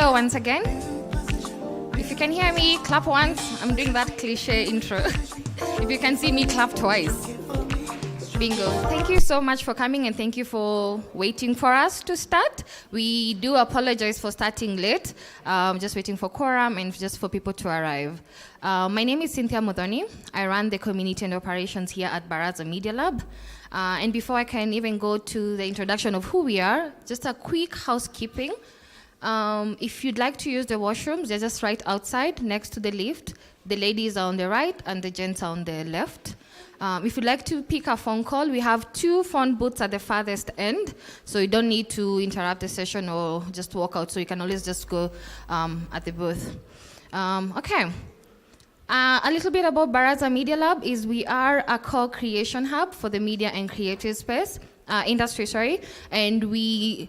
Hello once again. If you can hear me, clap once. I'm doing that cliche intro. If you can see me, clap twice. Bingo. Thank you so much for coming and thank you for waiting for us to start. We do apologize for starting late. Just waiting for quorum and just for people to arrive. My name is Cynthia Modoni. I run the community and operations here at Baraza Media Lab. And before I can even go to the introduction of who we are, just a quick housekeeping. If you'd like to use the washrooms, they're just right outside next to the lift. The ladies are on the right and the gents are on the left. If you'd like to pick a phone call, we have 2 phone booths at the farthest end, so you don't need to interrupt the session or just walk out, so you can always just go at the booth. Okay. A little bit about Baraza Media Lab is we are a co-creation hub for the media and creative space, industry, and we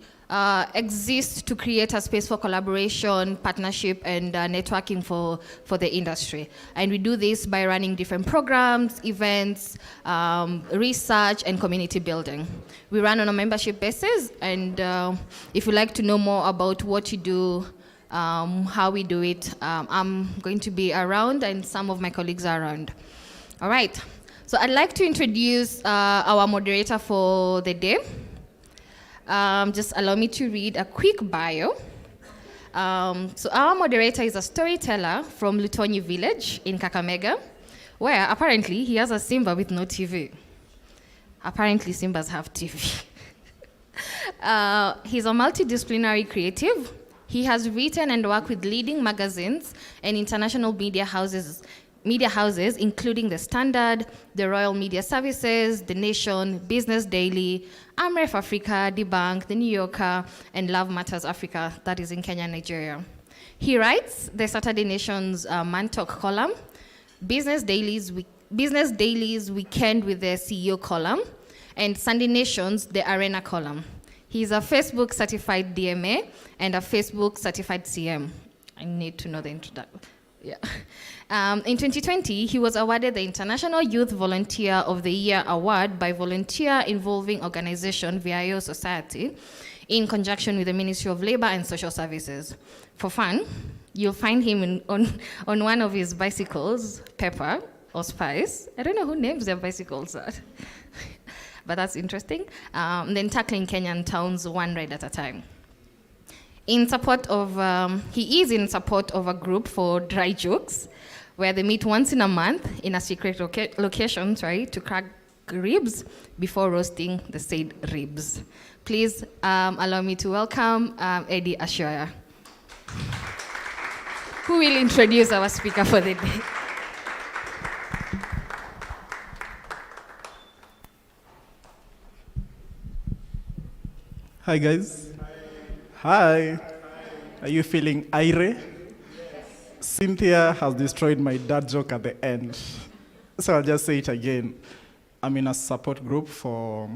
exist to create a space for collaboration, partnership, and networking for the industry. And we do this by running different programs, events, research, and community building. We run on a membership basis, and if you'd like to know more about what you do, how we do it, I'm going to be around, and some of my colleagues are around. All right, so I'd like to introduce our moderator for the day. Just allow me to read a quick bio. So our moderator is a storyteller from Lutonyi village in Kakamega, where apparently he has a Simba with no TV. Apparently Simbas have TV. He's a multidisciplinary creative. He has written and worked with leading magazines and international media houses, including The Standard, the Royal Media Services, The Nation, Business Daily, Amref Africa, Debunk, The New Yorker, and Love Matters Africa, that is in Kenya, Nigeria. He writes the Saturday Nation's Man Talk column, Business Daily's Weekend with the CEO column, and Sunday Nation's The Arena column. He's a Facebook certified DMA and a Facebook certified CM. I need to know the introduction. Yeah. In 2020, he was awarded the International Youth Volunteer of the Year Award by Volunteer Involving Organization, VIO Society, in conjunction with the Ministry of Labor and Social Services. For fun, you'll find him on one of his bicycles, Pepper or Spice. I don't know who names their bicycles that. But that's interesting. Then tackling Kenyan towns one ride at a time. He is in support of a group for dry jokes, where they meet once in a month in a secret location, to crack ribs before roasting the said ribs. Please allow me to welcome Eddie Ashoya, who will introduce our speaker for the day. Hi guys. Hi. Are you feeling irate? Yes. Cynthia has destroyed my dad joke at the end. So I'll just say it again. I'm in a support group for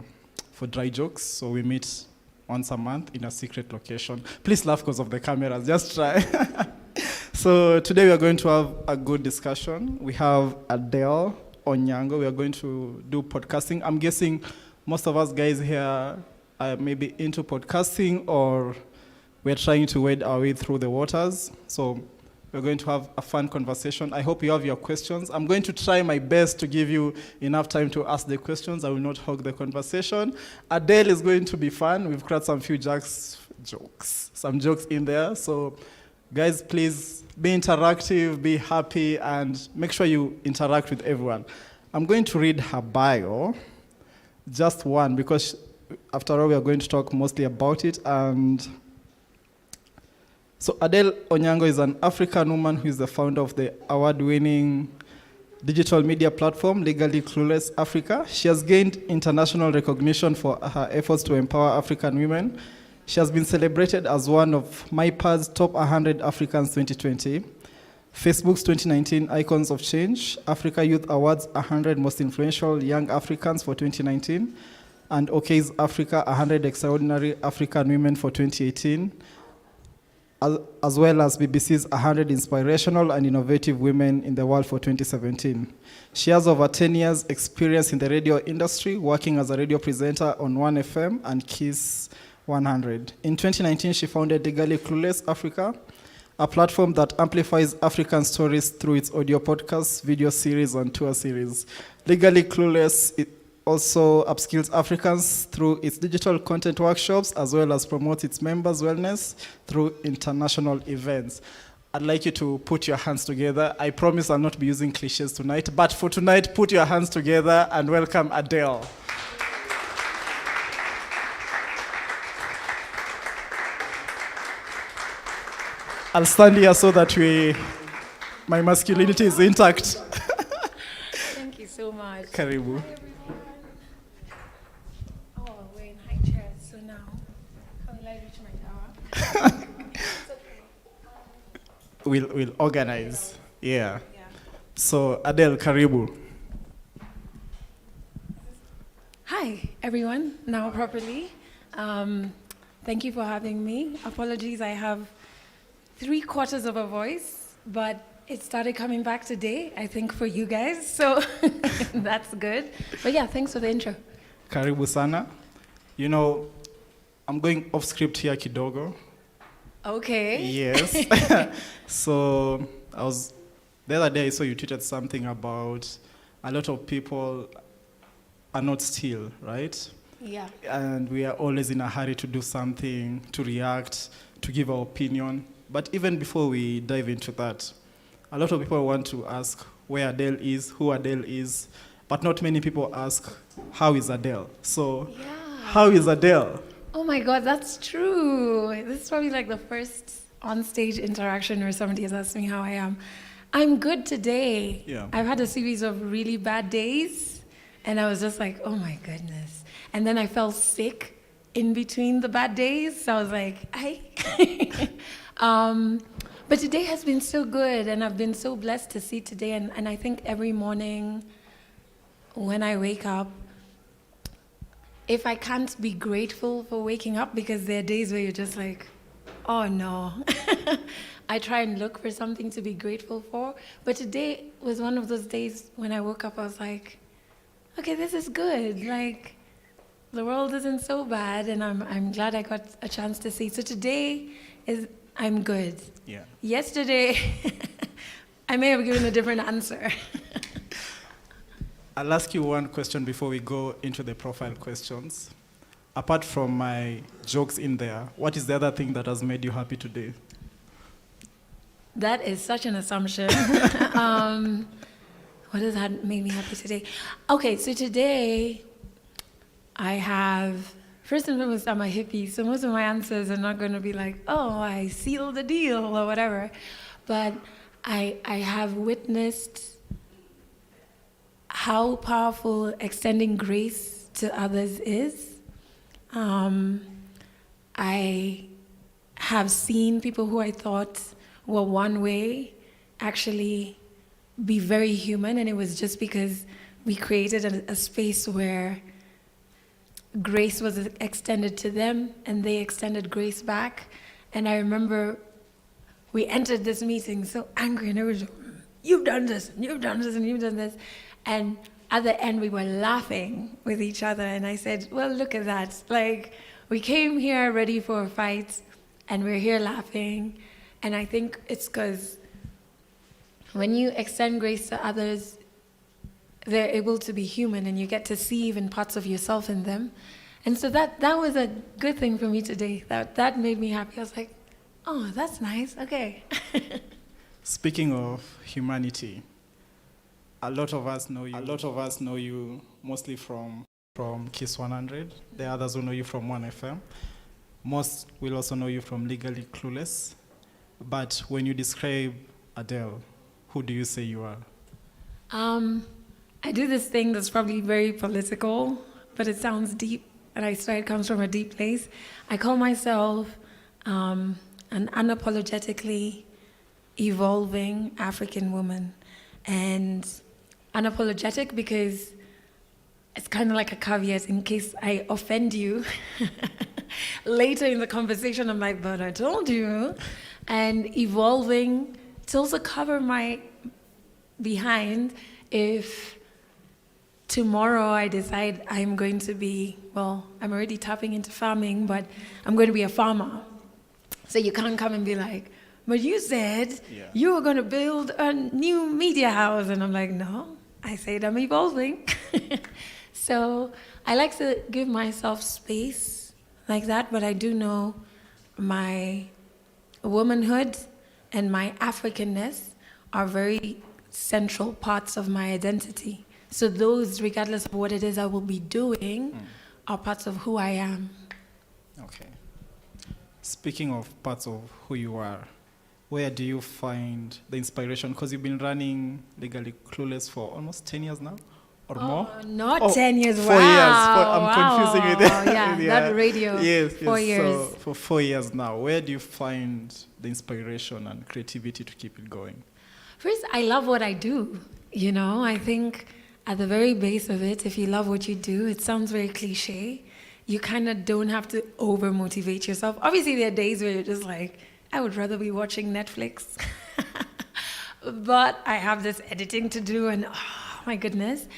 dry jokes. So we meet once a month in a secret location. Please laugh because of the cameras. Just try. So today we are going to have a good discussion. We have Adele, Onyango. We are going to do podcasting. I'm guessing most of us guys here are maybe into podcasting, or we're trying to wade our way through the waters. So we're going to have a fun conversation. I hope you have your questions. I'm going to try my best to give you enough time to ask the questions. I will not hog the conversation. Adele is going to be fun. We've cracked some jokes in there. So guys, please be interactive, be happy, and make sure you interact with everyone. I'm going to read her bio, just one, because after all, we are going to talk mostly about it. And so Adele Onyango is an African woman who is the founder of the award-winning digital media platform, Legally Clueless Africa. She has gained international recognition for her efforts to empower African women. She has been celebrated as one of MyPa's Top 100 Africans 2020, Facebook's 2019 Icons of Change, Africa Youth Awards 100 Most Influential Young Africans for 2019, and OK's Africa 100 Extraordinary African Women for 2018, as well as BBC's 100 Inspirational and Innovative Women in the World for 2017. She has over 10 years experience in the radio industry, working as a radio presenter on 1FM and Kiss 100. In 2019, she founded Legally Clueless Africa, a platform that amplifies African stories through its audio podcasts, video series, and tour series. Legally Clueless, it also upskills Africans through its digital content workshops, as well as promotes its members' wellness through international events. I'd like you to put your hands together. I promise I'll not be using cliches tonight, but for tonight, put your hands together and welcome Adele. I'll stand here so that my masculinity is intact. Thank you so much. Karibu. Oh, we're in high chairs, so now, how will I reach my tower? We'll organize. Yeah. Yeah. So, Adele, karibu. Hi, everyone, now properly. Thank you for having me. Apologies, I have 3/4 of a voice, but it started coming back today, I think, for you guys, so that's good. But yeah, thanks for the intro. Karibu sana. You know, I'm going off script here kidogo. Okay. Yes. So, the other day I saw you tweeted something about a lot of people are not still, right? Yeah. And we are always in a hurry to do something, to react, to give our opinion. But even before we dive into that, a lot of people want to ask where Adele is, who Adele is, but not many people ask, how is Adele? So, Yeah. how is Adele? Oh my God, that's true. This is probably like the first on-stage interaction where somebody has asked me how I am. I'm good today. Yeah. I've had a series of really bad days, and I was just like, oh my goodness. And then I felt sick in between the bad days, so I was like, but today has been so good, and I've been so blessed to see today, and I think every morning when I wake up, if I can't be grateful for waking up, because there are days where you're just like, oh no, I try and look for something to be grateful for. But today was one of those days when I woke up, I was like, okay, this is good. Like, the world isn't so bad, and I'm glad I got a chance to see. So today I'm good. Yeah. Yesterday, I may have given a different answer. I'll ask you one question before we go into the profile questions. Apart from my jokes in there, what is the other thing that has made you happy today? That is such an assumption. What has made me happy today? Okay, so today I have, first and foremost, I'm a hippie, so most of my answers are not going to be like, oh, I sealed the deal or whatever. But I have witnessed how powerful extending grace to others is. I have seen people who I thought were one way actually be very human, and it was just because we created a space where grace was extended to them and they extended grace back. And I remember we entered this meeting so angry, and everyone was, you've done this, and you've done this, and you've done this. And at the end, we were laughing with each other. And I said, well, look at that. Like, we came here ready for a fight, and we're here laughing. And I think it's because when you extend grace to others, they're able to be human, and you get to see even parts of yourself in them. And so that was a good thing for me today. That made me happy. I was like, oh, that's nice. Okay. Speaking of humanity, a lot of us know you mostly from Kiss 100. The others will know you from 1FM. Most will also know you from Legally Clueless. But when you describe Adele, who do you say you are? I do this thing that's probably very political, but it sounds deep, and I swear it comes from a deep place. I call myself an unapologetically evolving African woman. And unapologetic because it's kind of like a caveat in case I offend you. Later in the conversation, I'm like, but I told you. And evolving to also cover my behind if tomorrow I decide I'm going to be, well, I'm already tapping into farming, but I'm going to be a farmer. So you can't come and be like, but you said Yeah. you were going to build a new media house. And I'm like, no, I said I'm evolving. So I like to give myself space like that, but I do know my womanhood and my Africanness are very central parts of my identity. So those, regardless of what it is I will be doing, are parts of who I am. Okay. Speaking of parts of who you are, where do you find the inspiration? Because you've been running Legally Clueless for almost 10 years now, or more? Not 10 years. 4 years. I'm confusing with Yeah, that radio. Yes, 4 years. So for 4 years now, where do you find the inspiration and creativity to keep it going? First, I love what I do. You know, I think at the very base of it, if you love what you do, it sounds very cliche. You kind of don't have to over motivate yourself. Obviously, there are days where you're just like, I would rather be watching Netflix. But I have this editing to do, and oh my goodness.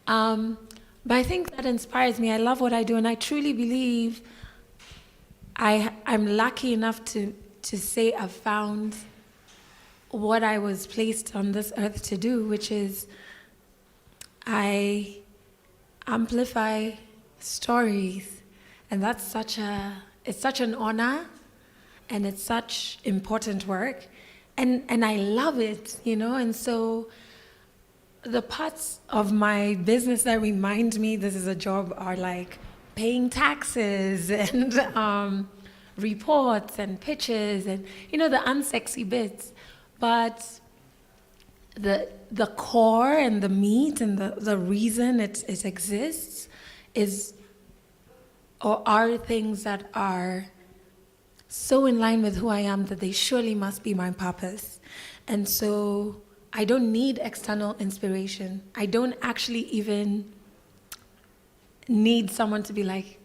But I think that inspires me. I love what I do, and I truly believe I'm lucky enough to say I've found what I was placed on this earth to do, which is I amplify stories, and that's such an honor, and it's such important work, and I love it, you know. And so the parts of my business that remind me this is a job are like paying taxes and reports and pitches and, you know, the unsexy bits. But the core and the meat and the reason it exists are things that are so in line with who I am that they surely must be my purpose. And so I don't need external inspiration. I don't actually even need someone to be like,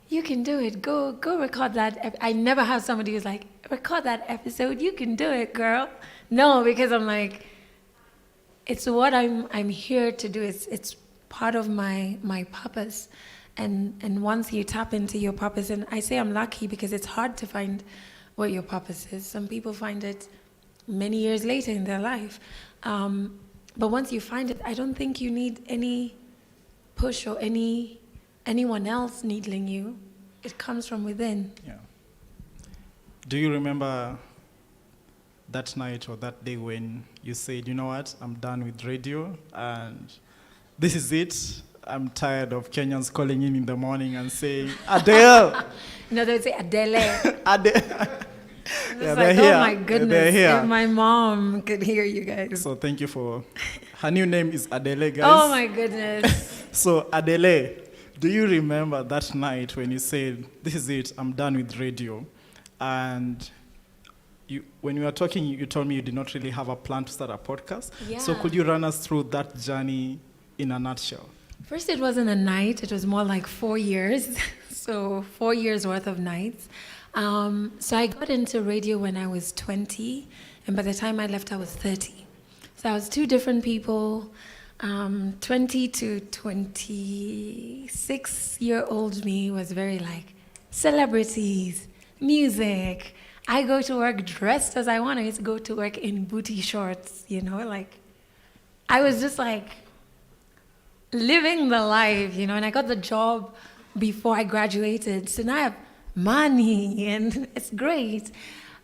you can do it, go record that. I never have somebody who's like, record that episode, you can do it, girl. No, because I'm like, it's what I'm here to do. It's part of my purpose. And once you tap into your purpose, and I say I'm lucky because it's hard to find what your purpose is. Some people find it many years later in their life. But once you find it, I don't think you need any push or anyone else needling you. It comes from within. Yeah. Do you remember that night or that day when you said, you know what, I'm done with radio and this is it? I'm tired of Kenyans calling in the morning and saying, Adele! No, they'd say Adele. Adele! It's Yeah, like, they're oh here. my They're goodness, here. if my mom could hear you guys. So thank you for... Her new name is Adele, guys. Oh my goodness. So Adele, do you remember that night when you said, this is it, I'm done with radio? And when we were talking, you told me you did not really have a plan to start a podcast. Yeah. So could you run us through that journey in a nutshell? First, it wasn't a night. It was more like 4 years. So 4 years worth of nights. So I got into radio when I was 20. And by the time I left, I was 30. So I was two different people. 20 to 26-year-old me was very like celebrities, music. I go to work dressed as I want. I used to go to work in booty shorts, you know, like I was just like living the life, you know, and I got the job before I graduated. So now I have money and it's great.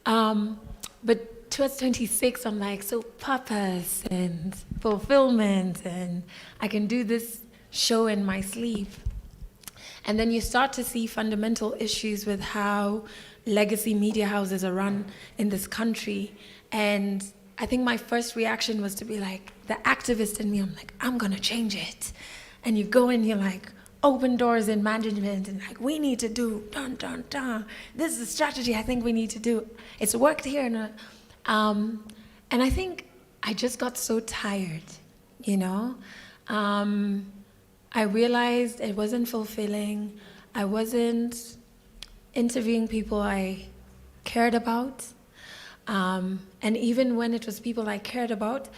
But towards 26, I'm like, so purpose and fulfillment, and I can do this show in my sleep. And then you start to see fundamental issues with how legacy media houses are run in this country. And I think my first reaction was to be like, the activist in me, I'm like, I'm gonna change it. And you go in, you're like, open doors in management, and like, we need to do, dun, dun, dun. This is the strategy I think we need to do. It's worked here. And I think I just got so tired, you know? I realized it wasn't fulfilling. I wasn't interviewing people I cared about. And even when it was people I cared about,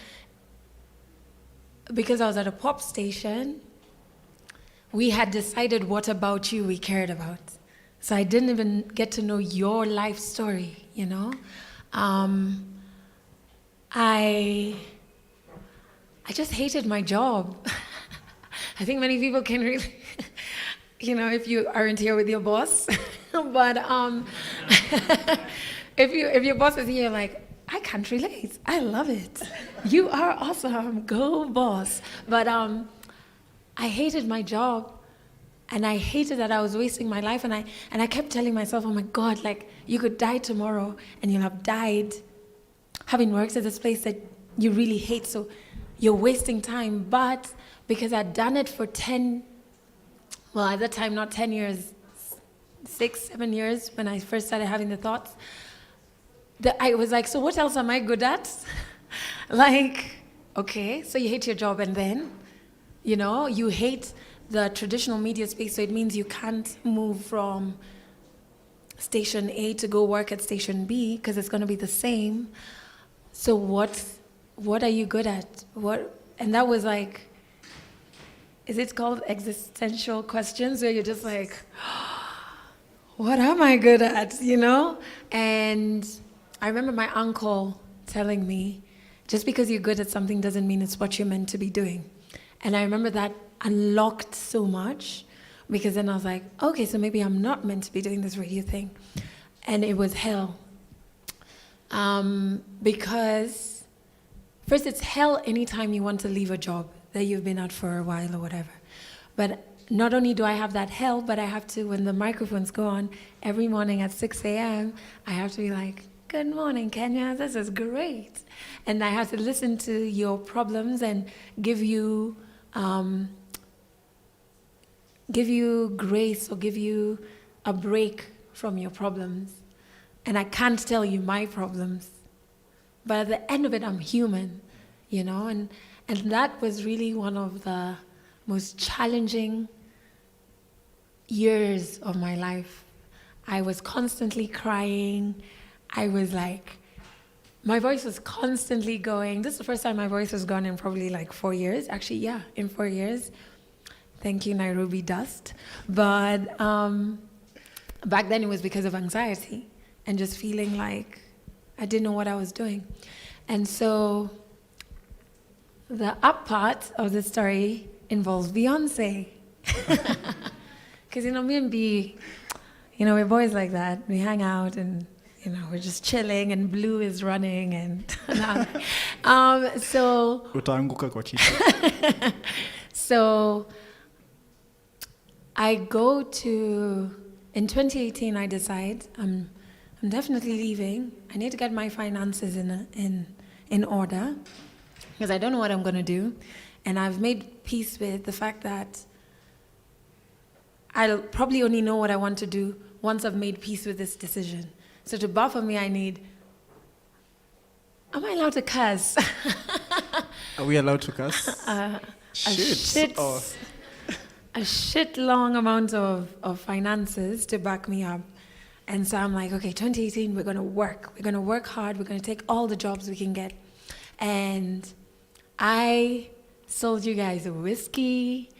because I was at a pop station, we had decided what about you we cared about. So I didn't even get to know your life story, you know? I just hated my job. I think many people can really, if you aren't here with your boss, but if your boss is here, like, I can't relate. I love it. You are awesome. Go boss. But I hated my job, and I hated that I was wasting my life, and I kept telling myself, oh my God, like, you could die tomorrow, and you'll have died having worked at this place that you really hate, so you're wasting time. But because I'd done it for at that time, not 10 years, 6, 7 years, when I first started having the thoughts, that I was like, so what else am I good at? Like, okay, so you hate your job, and then, you hate the traditional media space, so it means you can't move from station A to go work at station B because it's going to be the same. So what are you good at? And that was like, is it called existential questions, where you're just like, what am I good at, And I remember my uncle telling me, just because you're good at something doesn't mean it's what you're meant to be doing. And I remember that unlocked so much, because then I was like, okay, so maybe I'm not meant to be doing this radio thing. And it was hell. Because first, it's hell anytime you want to leave a job that you've been at for a while or whatever. But not only do I have that hell, but I have to, when the microphones go on every morning at 6 a.m., I have to be like, good morning, Kenya, this is great. And I have to listen to your problems and give you grace, or give you a break from your problems. And I can't tell you my problems. But at the end of it, I'm human, and that was really one of the most challenging years of my life. I was constantly crying. I was like, my voice was constantly going. This is the first time my voice was gone in probably like 4 years. Actually, yeah, in 4 years. Thank you, Nairobi dust. But back then it was because of anxiety and just feeling like I didn't know what I was doing. And so the up part of the story involves Beyonce. Because, me and B, we're boys like that. We hang out and, we're just chilling, and Blue is running, and so... Utaanguka kwa kichwa. So I go to... In 2018, I decide I'm definitely leaving. I need to get my finances in order, because I don't know what I'm going to do. And I've made peace with the fact that I'll probably only know what I want to do once I've made peace with this decision. So to buffer me, I need... Am I allowed to cuss? Are we allowed to cuss? A shit long amount of finances to back me up. And so I'm like, okay, 2018, we're going to work. We're going to work hard. We're going to take all the jobs we can get. And I sold you guys a whiskey,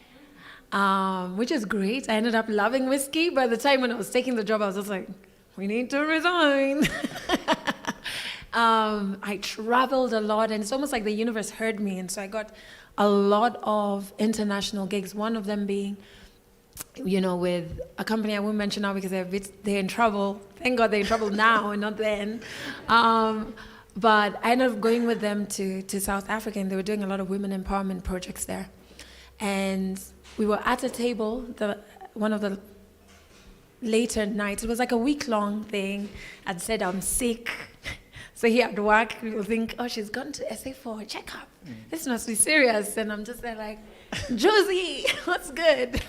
which is great. I ended up loving whiskey. By the time when I was taking the job, I was just like, we need to resign. I traveled a lot, and it's almost like the universe heard me. And so I got a lot of international gigs, one of them being, with a company I won't mention now because they're in trouble. Thank God they're in trouble now and not then. But I ended up going with them to South Africa, and they were doing a lot of women empowerment projects there. And we were at a table, one of the later nights. It was like a week-long thing. I'd said I'm sick. So here at work, people think, oh, she's gone to SA for a checkup. This must be serious. And I'm just there like, Josie, what's good?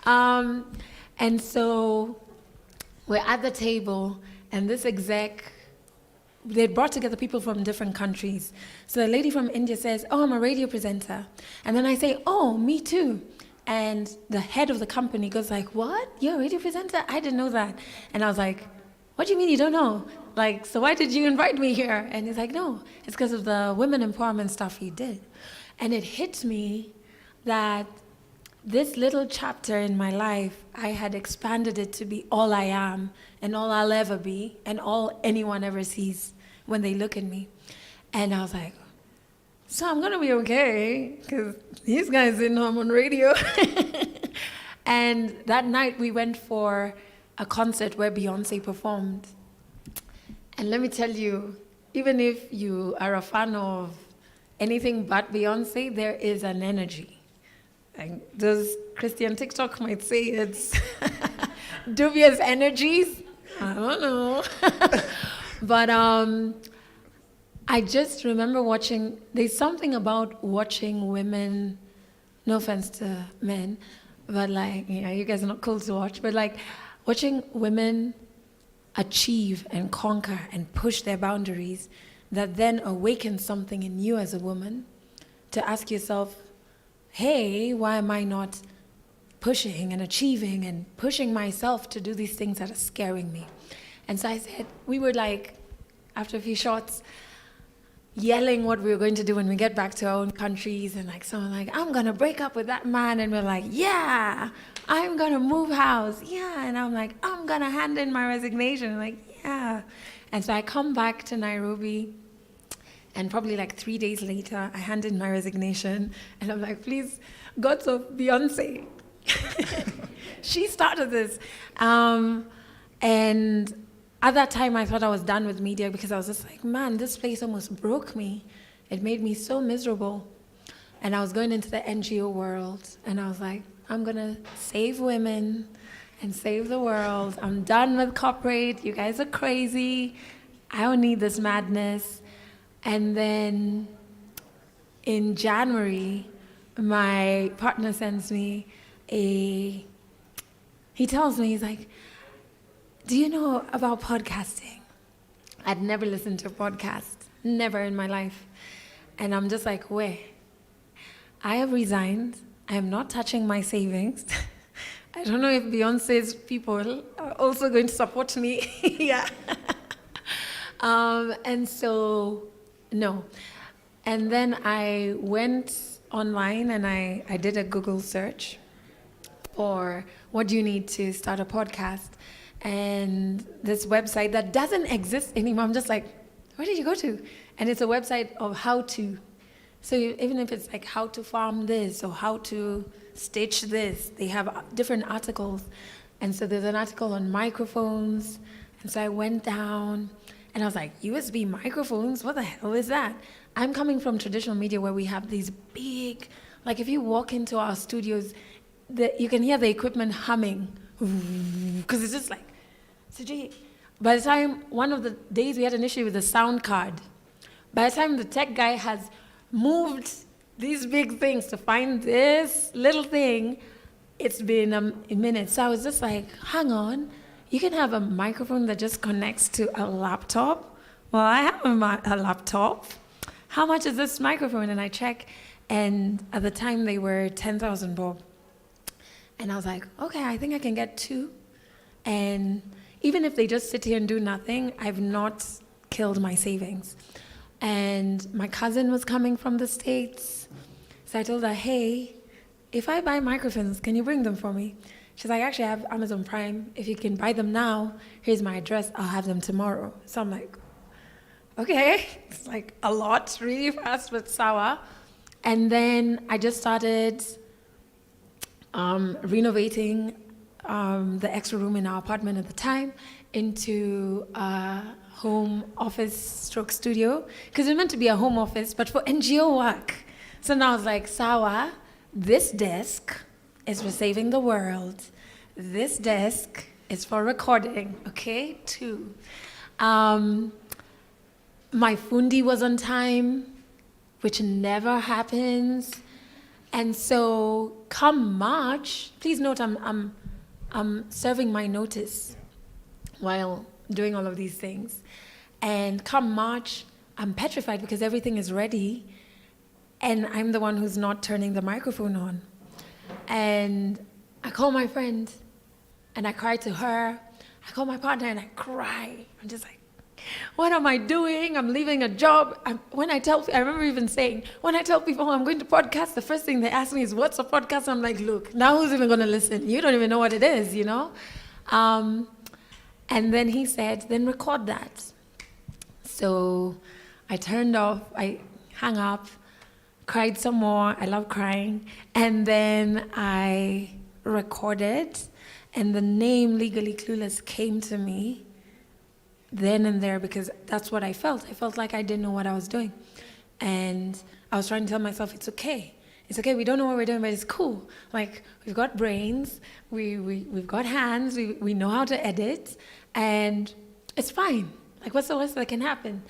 And so we're at the table, and this exec, they brought together people from different countries. So the lady from India says, oh, I'm a radio presenter. And then I say, oh, me too. And the head of the company goes like, what? You're a radio presenter? I didn't know that. And I was like, what do you mean you don't know? Like, so why did you invite me here? And he's like, no, it's because of the women empowerment stuff he did. And it hit me that this little chapter in my life, I had expanded it to be all I am and all I'll ever be and all anyone ever sees when they look at me. And I was like, so I'm gonna be okay, because these guys didn't know I'm on radio. And that night we went for a concert where Beyonce performed. And let me tell you, even if you are a fan of anything but Beyonce, there is an energy. Like those Christian TikTok might say it's dubious energies. I don't know. But I just remember watching, there's something about watching women, no offense to men, but like, yeah, you guys are not cool to watch, but like watching women achieve and conquer and push their boundaries that then awakens something in you as a woman to ask yourself, hey, why am I not pushing and achieving and pushing myself to do these things that are scaring me? And so I said, we were like, after a few shots, yelling what we were going to do when we get back to our own countries, and like someone like, I'm gonna break up with that man, and we're like, yeah, I'm gonna move house, yeah, and I'm like, I'm gonna hand in my resignation, like, yeah. And so I come back to Nairobi, and probably like 3 days later, I hand in my resignation, and I'm like, please, gods of Beyonce, she started this. And at that time, I thought I was done with media because I was just like, man, this place almost broke me. It made me so miserable. And I was going into the NGO world, and I was like, I'm gonna save women and save the world. I'm done with corporate. You guys are crazy. I don't need this madness. And then in January, my partner sends me he tells me, he's like, do you know about podcasting? I'd never listened to a podcast, never in my life. And I'm just like, where? I have resigned. I am not touching my savings. I don't know if Beyonce's people are also going to support me. Yeah. And so, no. And then I went online and I did a Google search for what do you need to start a podcast? And this website that doesn't exist anymore, I'm just like, where did you go to? And it's a website of how to. So even if it's like how to farm this or how to stitch this, they have different articles. And so there's an article on microphones. And so I went down and I was like, USB microphones? What the hell is that? I'm coming from traditional media where we have these big, like if you walk into our studios, you can hear the equipment humming. Because it's just like, by the time, one of the days we had an issue with the sound card. By the time the tech guy has moved these big things to find this little thing, it's been a minute. So I was just like, hang on, you can have a microphone that just connects to a laptop? Well, I have a laptop. How much is this microphone? And I check, and at the time they were 10,000 bob. And I was like, okay, I think I can get 2. And even if they just sit here and do nothing, I've not killed my savings. And my cousin was coming from the States. So I told her, hey, if I buy microphones, can you bring them for me? She's like, actually, I have Amazon Prime. If you can buy them now, here's my address. I'll have them tomorrow. So I'm like, okay. It's like a lot, really fast, but sour. And then I just started renovating the extra room in our apartment at the time into a home office stroke studio, because it meant to be a home office, but for NGO work. So now I was like, Sawa, this desk is for saving the world. This desk is for recording, okay? 2. My fundi was on time, which never happens. And so come March, please note I'm serving my notice while doing all of these things. And come March, I'm petrified because everything is ready and I'm the one who's not turning the microphone on. And I call my friend and I cry to her. I call my partner and I cry. I'm just like, what am I doing? I'm leaving a job. I remember even saying, when I tell people I'm going to podcast, the first thing they ask me is, what's a podcast? I'm like, look, now who's even going to listen? You don't even know what it is, you know? And then he said, then record that. So I turned off, I hung up, cried some more. I love crying. And then I recorded, and the name Legally Clueless came to me then and there, because that's what I felt. I felt like I didn't know what I was doing. And I was trying to tell myself, it's okay. It's okay, we don't know what we're doing, but it's cool. Like, we've got brains, we've got hands, we know how to edit, and it's fine. Like, what's the worst that can happen?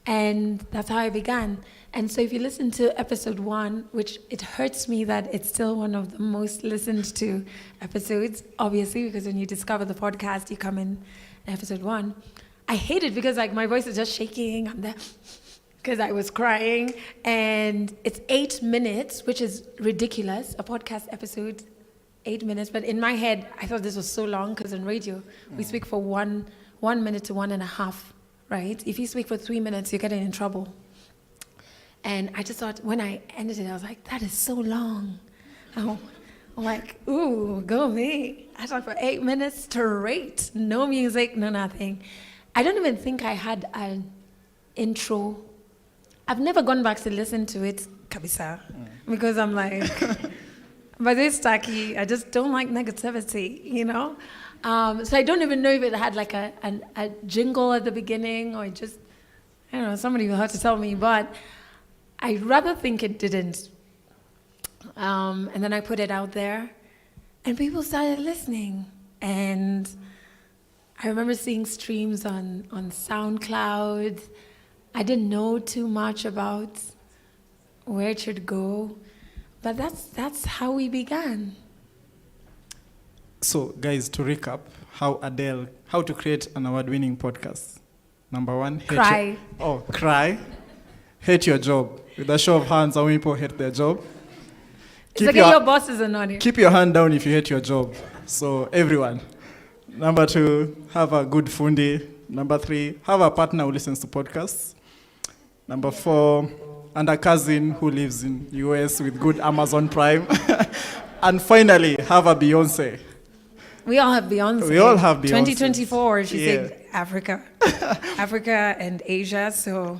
And that's how I began. And so if you listen to episode 1, which it hurts me that it's still one of the most listened to episodes, obviously, because when you discover the podcast, you come in episode 1. I hate it because like my voice is just shaking. I'm there because I was crying. And it's 8 minutes, which is ridiculous. A podcast episode, 8 minutes. But in my head, I thought this was so long because on radio, we speak for 1 minute to 1.5, right? If you speak for 3 minutes, you're getting in trouble. And I just thought, when I ended it, I was like, that is so long. I'm like, ooh, go me. I talked for 8 minutes straight. No music, no nothing. I don't even think I had an intro. I've never gone back to listen to it, kabisa, because I'm like, but it's tacky. I just don't like negativity, you know? So I don't even know if it had like a jingle at the beginning or just, I don't know, somebody will have to tell me, but I rather think it didn't. And then I put it out there, and people started listening. And I remember seeing streams on SoundCloud. I didn't know too much about where it should go, but that's how we began. So, guys, to recap, how to create an award-winning podcast. Number 1, cry. Cry. Hate your job. With a show of hands, how many people hate their job? It's okay, your boss is an audience. Keep your hand down if you hate your job. So, everyone. Number 2, have a good fundi. Number 3, have a partner who listens to podcasts. Number 4, and a cousin who lives in US with good Amazon Prime. And finally, have a Beyonce. We all have Beyonce. 2024, she said Africa. Africa and Asia, so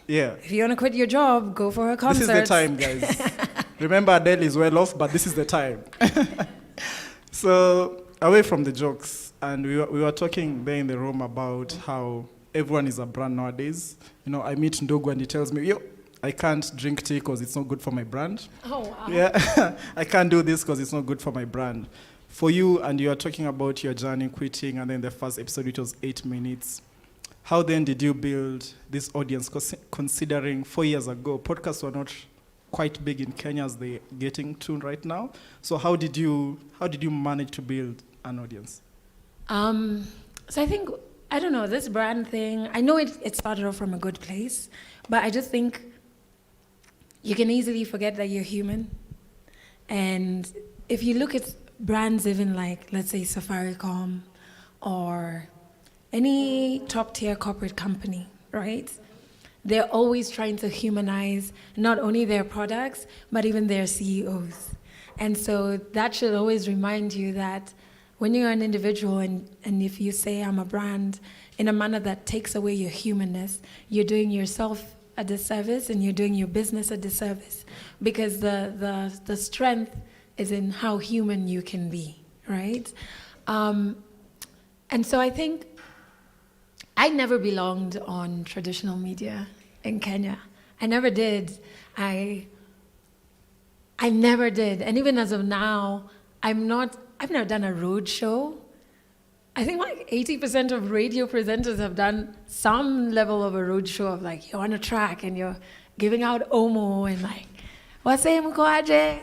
yeah. If you want to quit your job, go for a concert. This is the time, guys. Remember, Adele is well off, but this is the time. So, away from the jokes, and we were talking there in the room about how everyone is a brand nowadays. You know, I meet Ndogo and he tells me, I can't drink tea because it's not good for my brand. Oh, wow. Yeah, I can't do this because it's not good for my brand. For you, and you are talking about your journey quitting, and then the first episode, it was 8 minutes. How then did you build this audience? Considering 4 years ago, podcasts were not quite big in Kenya as they're getting to right now. So how did you manage to build an audience? So I think, I don't know, this brand thing, I know it started off from a good place, but I just think you can easily forget that you're human. And if you look at brands even like, let's say, Safaricom or any top-tier corporate company, right? They're always trying to humanize not only their products, but even their CEOs. And so that should always remind you that when you're an individual and if you say I'm a brand in a manner that takes away your humanness, you're doing yourself a disservice and you're doing your business a disservice, because the strength is in how human you can be, right? And so I think I never belonged on traditional media in Kenya. I never did. I never did. And even as of now, I've never done a road show. I think like 80% of radio presenters have done some level of a road show of like, you're on a track and you're giving out Omo and like, what's mkoaje?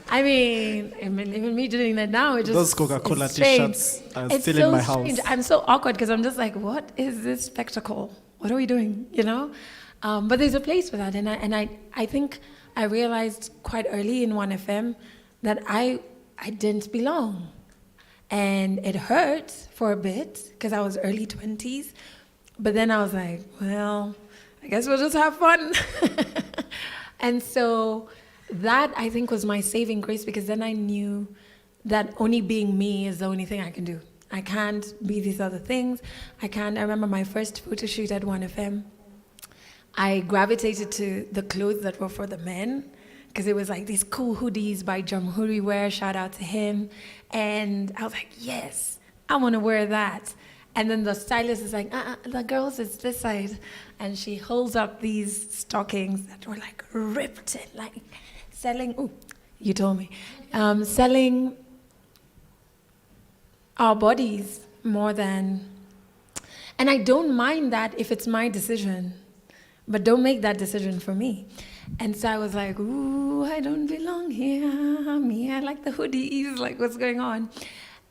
I mean, even me doing that now, it just those Coca-Cola t-shirts are still in my house. Strange. I'm so awkward because I'm just like, what is this spectacle? What are we doing? You know? But there's a place for that, and I think I realized quite early in 1FM that I didn't belong, And it hurt for a bit because I was early 20s. But then I was like, well, I guess we'll just have fun. And so that, I think, was my saving grace, because then I knew that only being me is the only thing I can do. I can't be these other things. I remember my first photo shoot at 1FM. I gravitated to the clothes that were for the men, because it was like these cool hoodies by Jamhuri Wear, shout out to him. And I was like, yes, I want to wear that. And then the stylist is like, the girls, it's this side. And she holds up these stockings that were like ripped and like selling, ooh, you told me, selling our bodies more than, and I don't mind that if it's my decision, but don't make that decision for me. And so I was like, ooh, I don't belong here. Me, I like the hoodies, like what's going on?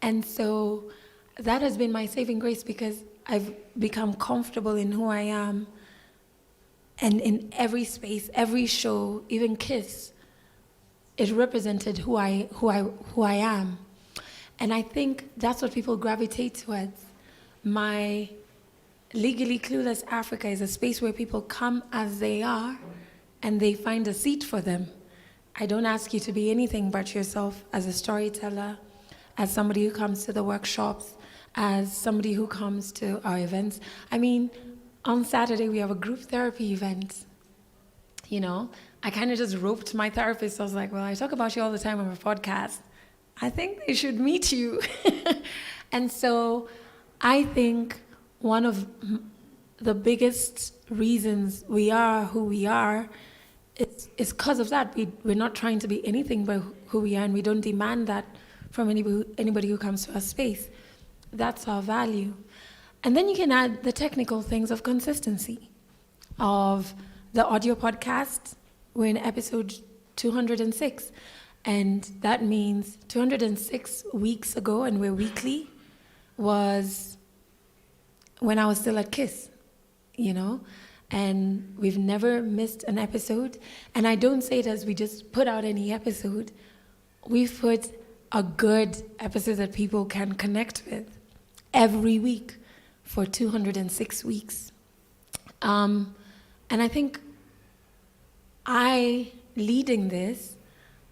And so that has been my saving grace, because I've become comfortable in who I am. And in every space, every show, even Kiss, it represented who I am. And I think that's what people gravitate towards. My Legally Clueless Africa is a space where people come as they are and they find a seat for them. I don't ask you to be anything but yourself, as a storyteller, as somebody who comes to the workshops, as somebody who comes to our events. I mean, on Saturday we have a group therapy event. You know, I kind of just roped my therapist. I was like, well, I talk about you all the time on my podcast. I think they should meet you. And so I think one of the biggest reasons we are who we are is because of that. We're not trying to be anything but who we are, and we don't demand that from anybody who comes to our space. That's our value. And then you can add the technical things of consistency, of the audio podcast. We're in episode 206. And that means 206 weeks ago, and we're weekly, was when I was still at KISS, you know? And we've never missed an episode. And I don't say it as we just put out any episode. We've put a good episode that people can connect with every week for 206 weeks. And I think leading this,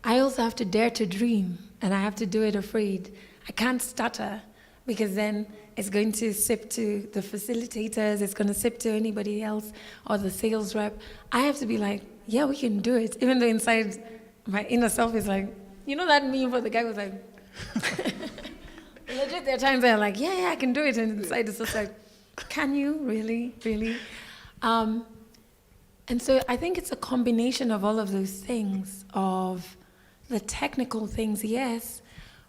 I also have to dare to dream, and I have to do it afraid. I can't stutter, because then it's going to sip to the facilitators, it's going to sip to anybody else, or the sales rep. I have to be like, yeah, we can do it, even though inside my inner self is like, you know that meme where the guy was like, legit, there are times where I'm like, yeah, I can do it, and inside it's just like, can you really? And so I think it's a combination of all of those things, of the technical things, yes,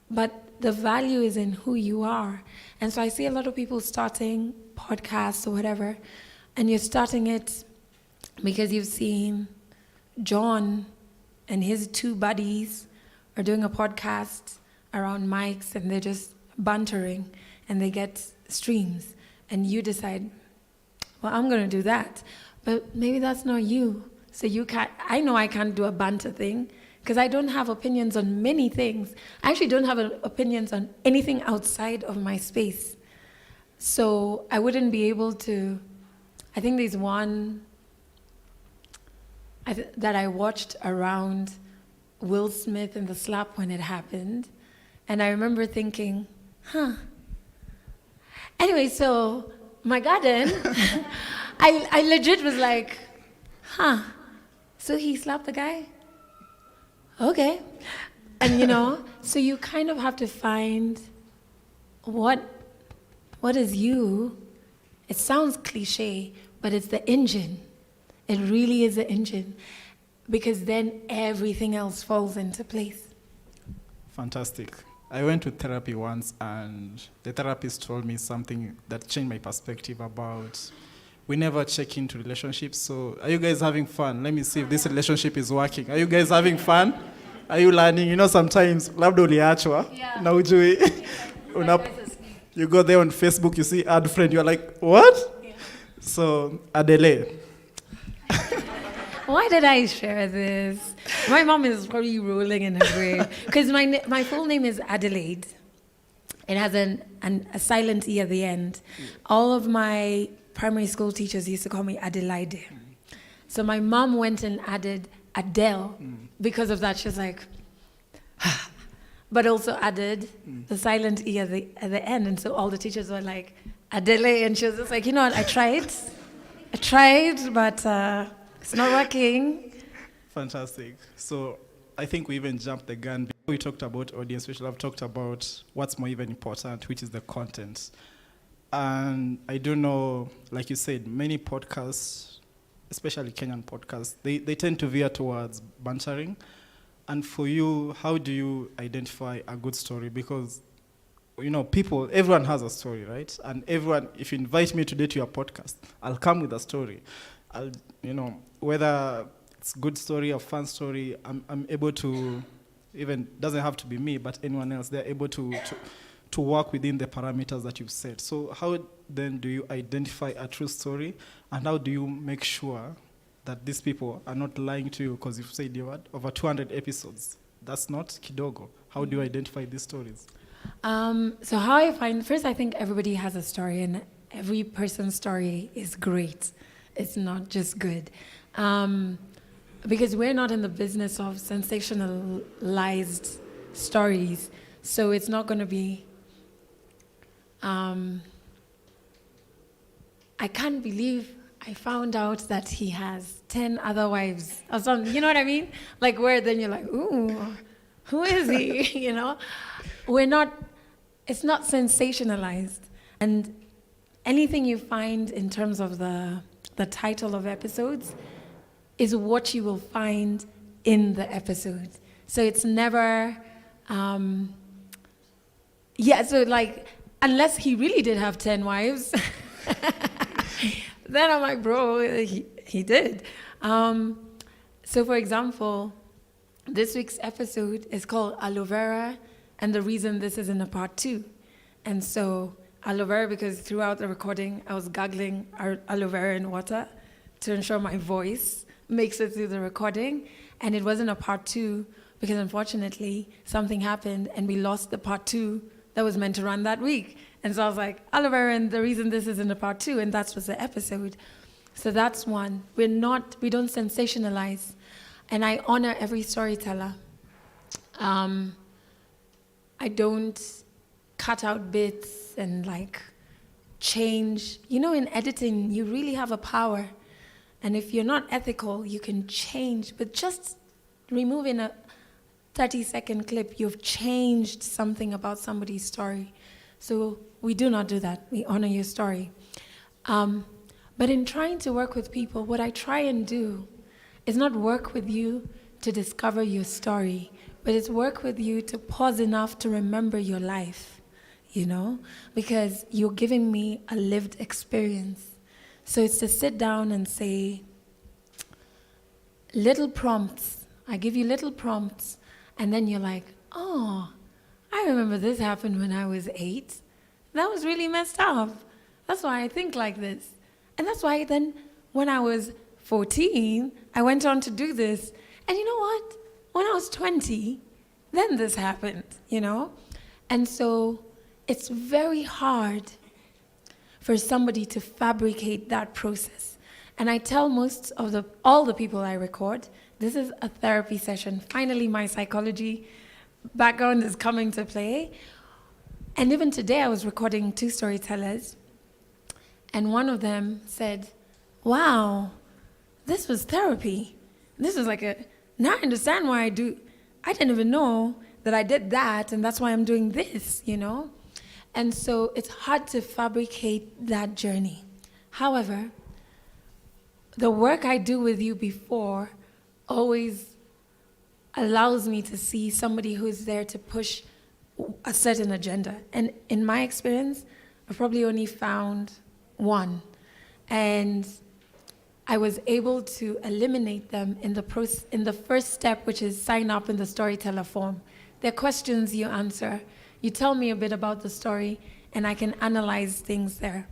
but the value is in who you are. And so I see a lot of people starting podcasts or whatever, and you're starting it because you've seen John and his two buddies are doing a podcast around mics, and they're just bantering, and they get streams, and you decide, well, I'm going to do that. But maybe that's not you. So I know I can't do a banter thing, because I don't have opinions on many things. I actually don't have opinions on anything outside of my space. So I wouldn't be able to, I think there's one that I watched around Will Smith and the slap when it happened. And I remember thinking, Anyway, so my garden, I legit was like, so he slapped the guy? Okay. And so you kind of have to find what is you. It sounds cliche, but it's the engine. It really is the engine, because then everything else falls into place. Fantastic. I went to therapy once, and the therapist told me something that changed my perspective about we never check into relationships. So are you guys having fun? Let me see if this relationship is working. Are you guys having fun? Are you learning? Sometimes labda uliachwa na ujui. You go there on Facebook, you see add friend, you're like, what? Yeah. So Adele. Why did I share this? My mom is probably rolling in her grave, because my full name is Adelaide. It has a silent E at the end. All of my primary school teachers used to call me Adelaide. So my mom went and added Adele because of that. She was like, but also added the silent E at the end. And so all the teachers were like, Adele. And she was just like, you know what, I tried, but it's not working. Fantastic. So I think we even jumped the gun. Before we talked about audience, we should have talked about what's more even important, which is the content. And I do know, like you said, many podcasts, especially Kenyan podcasts, they tend to veer towards bantering. And for you, how do you identify a good story? Because, you know, everyone has a story, right? And everyone, if you invite me today to your podcast, I'll come with a story. Whether it's a good story or fun story, I'm able to, even, doesn't have to be me, but anyone else, they're able to work within the parameters that you've set. So how then do you identify a true story, and how do you make sure that these people are not lying to you? Because you've said you had over 200 episodes. That's not kidogo. How do you identify these stories? So how I find, first I think everybody has a story, and every person's story is great. It's not just good. Because we're not in the business of sensationalized stories. So it's not going to be, I can't believe I found out that he has 10 other wives or something. You know what I mean? Like, where then you're like, ooh, who is he? You know? It's not sensationalized. And anything you find in terms of the title of episodes is what you will find in the episode. So it's never, so like, unless he really did have 10 wives, then I'm like, bro, he did. So for example, this week's episode is called Aloe Vera, and the reason this is in a part 2. And so aloe vera, because throughout the recording, I was gargling aloe vera in water to ensure my voice makes it through the recording. And it wasn't a part 2 because unfortunately something happened and we lost the part 2 that was meant to run that week. And so I was like, aloe vera, and the reason this is in the part 2, and that was the episode. So that's one. We don't sensationalize. And I honor every storyteller. I don't cut out bits and like change. You know, in editing, you really have a power. And if you're not ethical, you can change. But just removing a 30-second clip, you've changed something about somebody's story. So we do not do that. We honor your story. But in trying to work with people, what I try and do is not work with you to discover your story, but it's work with you to pause enough to remember your life, you know? Because you're giving me a lived experience. So it's to sit down and say, little prompts. I give you little prompts, and then you're like, oh, I remember this happened when I was 8. That was really messed up. That's why I think like this. And that's why then when I was 14, I went on to do this. And you know what? When I was 20, then this happened, you know? And so it's very hard for somebody to fabricate that process. And I tell all the people I record, this is a therapy session. Finally, my psychology background is coming to play. And even today, I was recording 2 storytellers, and one of them said, wow, this was therapy. This is now I understand why I didn't even know that I did that, and that's why I'm doing this, you know? And so it's hard to fabricate that journey. However, the work I do with you before always allows me to see somebody who's there to push a certain agenda. And in my experience, I've probably only found one. And I was able to eliminate them in the first step, which is sign up in the storyteller form. There are questions you answer. You tell me a bit about the story, and I can analyze things there.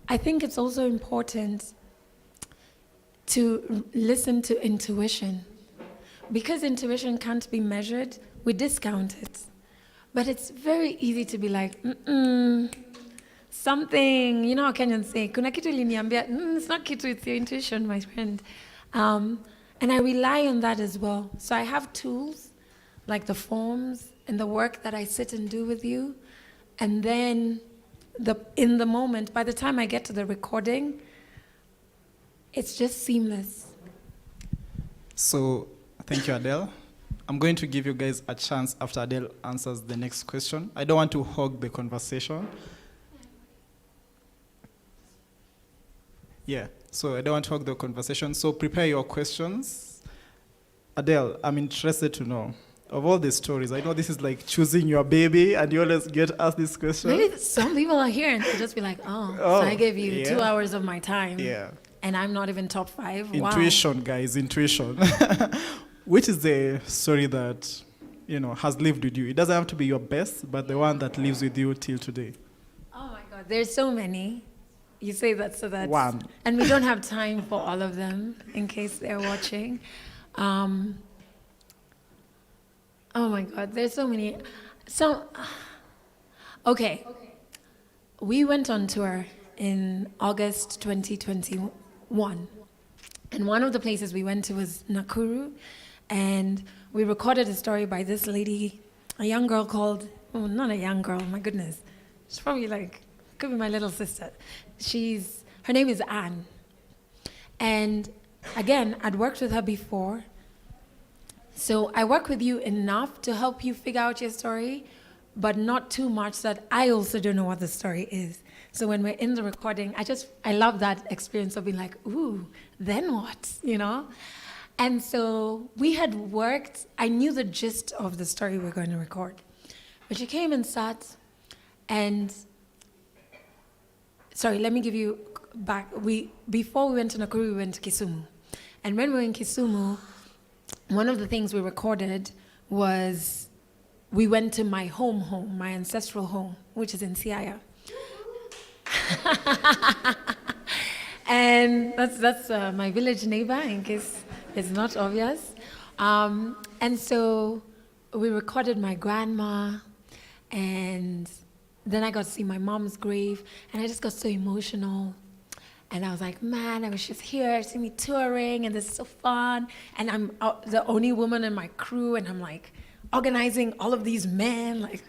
I think it's also important to listen to intuition. Because intuition can't be measured, we discount it. But it's very easy to be like, something, you know how Kenyans say, kuna kitu iliniambia, it's not kitu, it's your intuition, my friend. And I rely on that as well. So I have tools, like the forms and the work that I sit and do with you. And then in the moment, by the time I get to the recording, it's just seamless. So, thank you, Adele. I'm going to give you guys a chance after Adele answers the next question. I don't want to hog the conversation. Yeah, so I don't want to hog the conversation. So prepare your questions. Adele, I'm interested to know, of all the stories, I know this is like choosing your baby, and you always get asked this question. Maybe some people are here and they'll just be like, so I gave you 2 hours of my time. Yeah. And I'm not even top 5. Intuition, wow. Guys, intuition. Which is the story that, has lived with you? It doesn't have to be your best, but the one that lives with you till today. Oh my God, there's so many. You say that so that's one. And we don't have time for all of them in case they're watching. Oh my God, there's so many. Okay. We went on tour in August 2021. And one of the places we went to was Nakuru. And we recorded a story by this lady, a young girl called, not a young girl, my goodness. She's probably could be my little sister. Her name is Anne. And again, I'd worked with her before. So I work with you enough to help you figure out your story, but not too much that I also don't know what the story is. So when we're in the recording, I love that experience of being like, ooh, then what, And so we had worked, I knew the gist of the story we were going to record. But she came and sat, and, sorry, let me give you back. Before we went to Nakuru, we went to Kisumu. And when we were in Kisumu, one of the things we recorded was we went to my home, my ancestral home, which is in Siaya. And that's my village neighbor, in case it's not obvious. And so we recorded my grandma, and then I got to see my mom's grave, and I just got so emotional. And I was like, man, I wish she was here, see me touring, and this is so fun. And I'm the only woman in my crew, and I'm like organizing all of these men, like,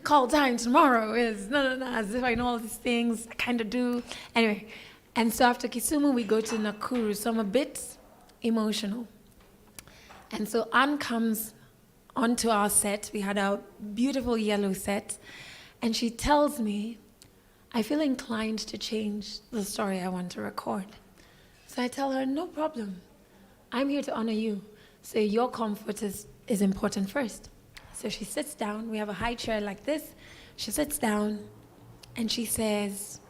call time tomorrow is, no, as if I know all these things, I kind of do. Anyway, and so after Kisumu, we go to Nakuru, so I'm a bit emotional. And so Anne comes onto our set. We had a beautiful yellow set, and she tells me, I feel inclined to change the story I want to record. So I tell her, no problem. I'm here to honor you. So your comfort is important first. So she sits down. We have a high chair like this. She sits down, and she says,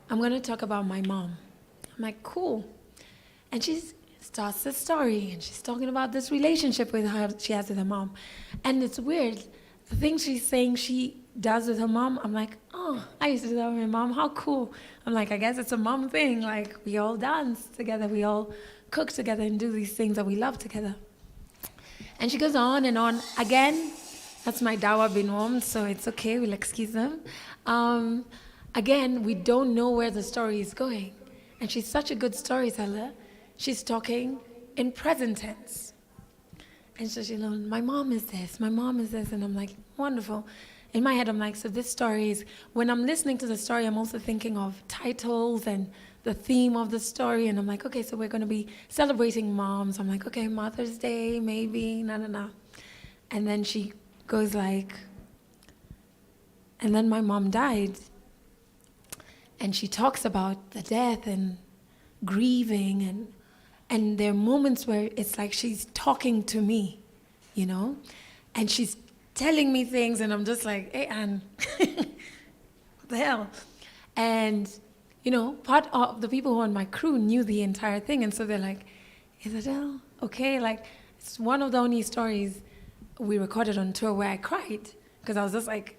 I'm going to talk about my mom. I'm like, cool. And she starts the story, and she's talking about this relationship she has with her mom. And it's weird. The things she's saying she does with her mom, I'm like, oh, I used to do that with my mom. How cool. I'm like, I guess it's a mom thing. Like, we all dance together. We all cook together and do these things that we love together. And she goes on and on. Again, that's my dawa bin warmed, so it's okay. We'll excuse them. Again, we don't know where the story is going. And she's such a good storyteller. She's talking in present tense. And so she's like, my mom is this, my mom is this. And I'm like, wonderful. In my head, I'm like, so this story is, when I'm listening to the story, I'm also thinking of titles and the theme of the story. And I'm like, okay, so we're going to be celebrating moms. I'm like, okay, Mother's Day, maybe, no. And then she goes like, and then my mom died. And she talks about the death and grieving, and there are moments where it's like she's talking to me, and she's telling me things, and I'm just like, hey, Anne, what the hell? And, part of the people who are on my crew knew the entire thing, and so they're like, is Adele okay? Like, it's one of the only stories we recorded on tour where I cried, because I was just like,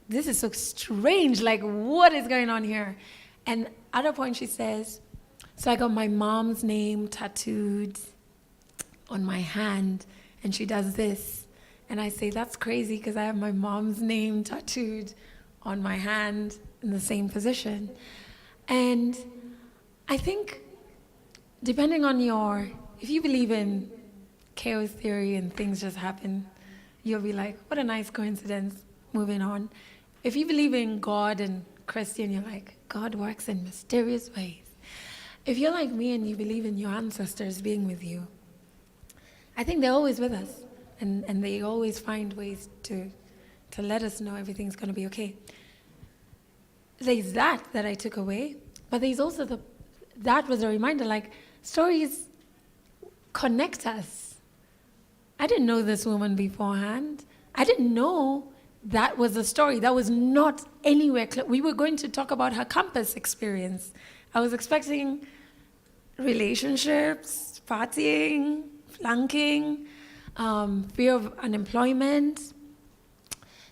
this is so strange, like, what is going on here? And at a point she says, so I got my mom's name tattooed on my hand, and she does this, And I say, that's crazy because I have my mom's name tattooed on my hand in the same position. And I think depending on if you believe in chaos theory and things just happen, you'll be like, what a nice coincidence, moving on. If you believe in God and Christian, you're like, God works in mysterious ways. If you're like me and you believe in your ancestors being with you, I think they're always with us. And they always find ways to let us know everything's going to be okay. There's that I took away, but there's also that was a reminder, like, stories connect us. I didn't know this woman beforehand. I didn't know that was a story. That was not anywhere. We were going to talk about her campus experience. I was expecting relationships, partying, flunking, fear of unemployment.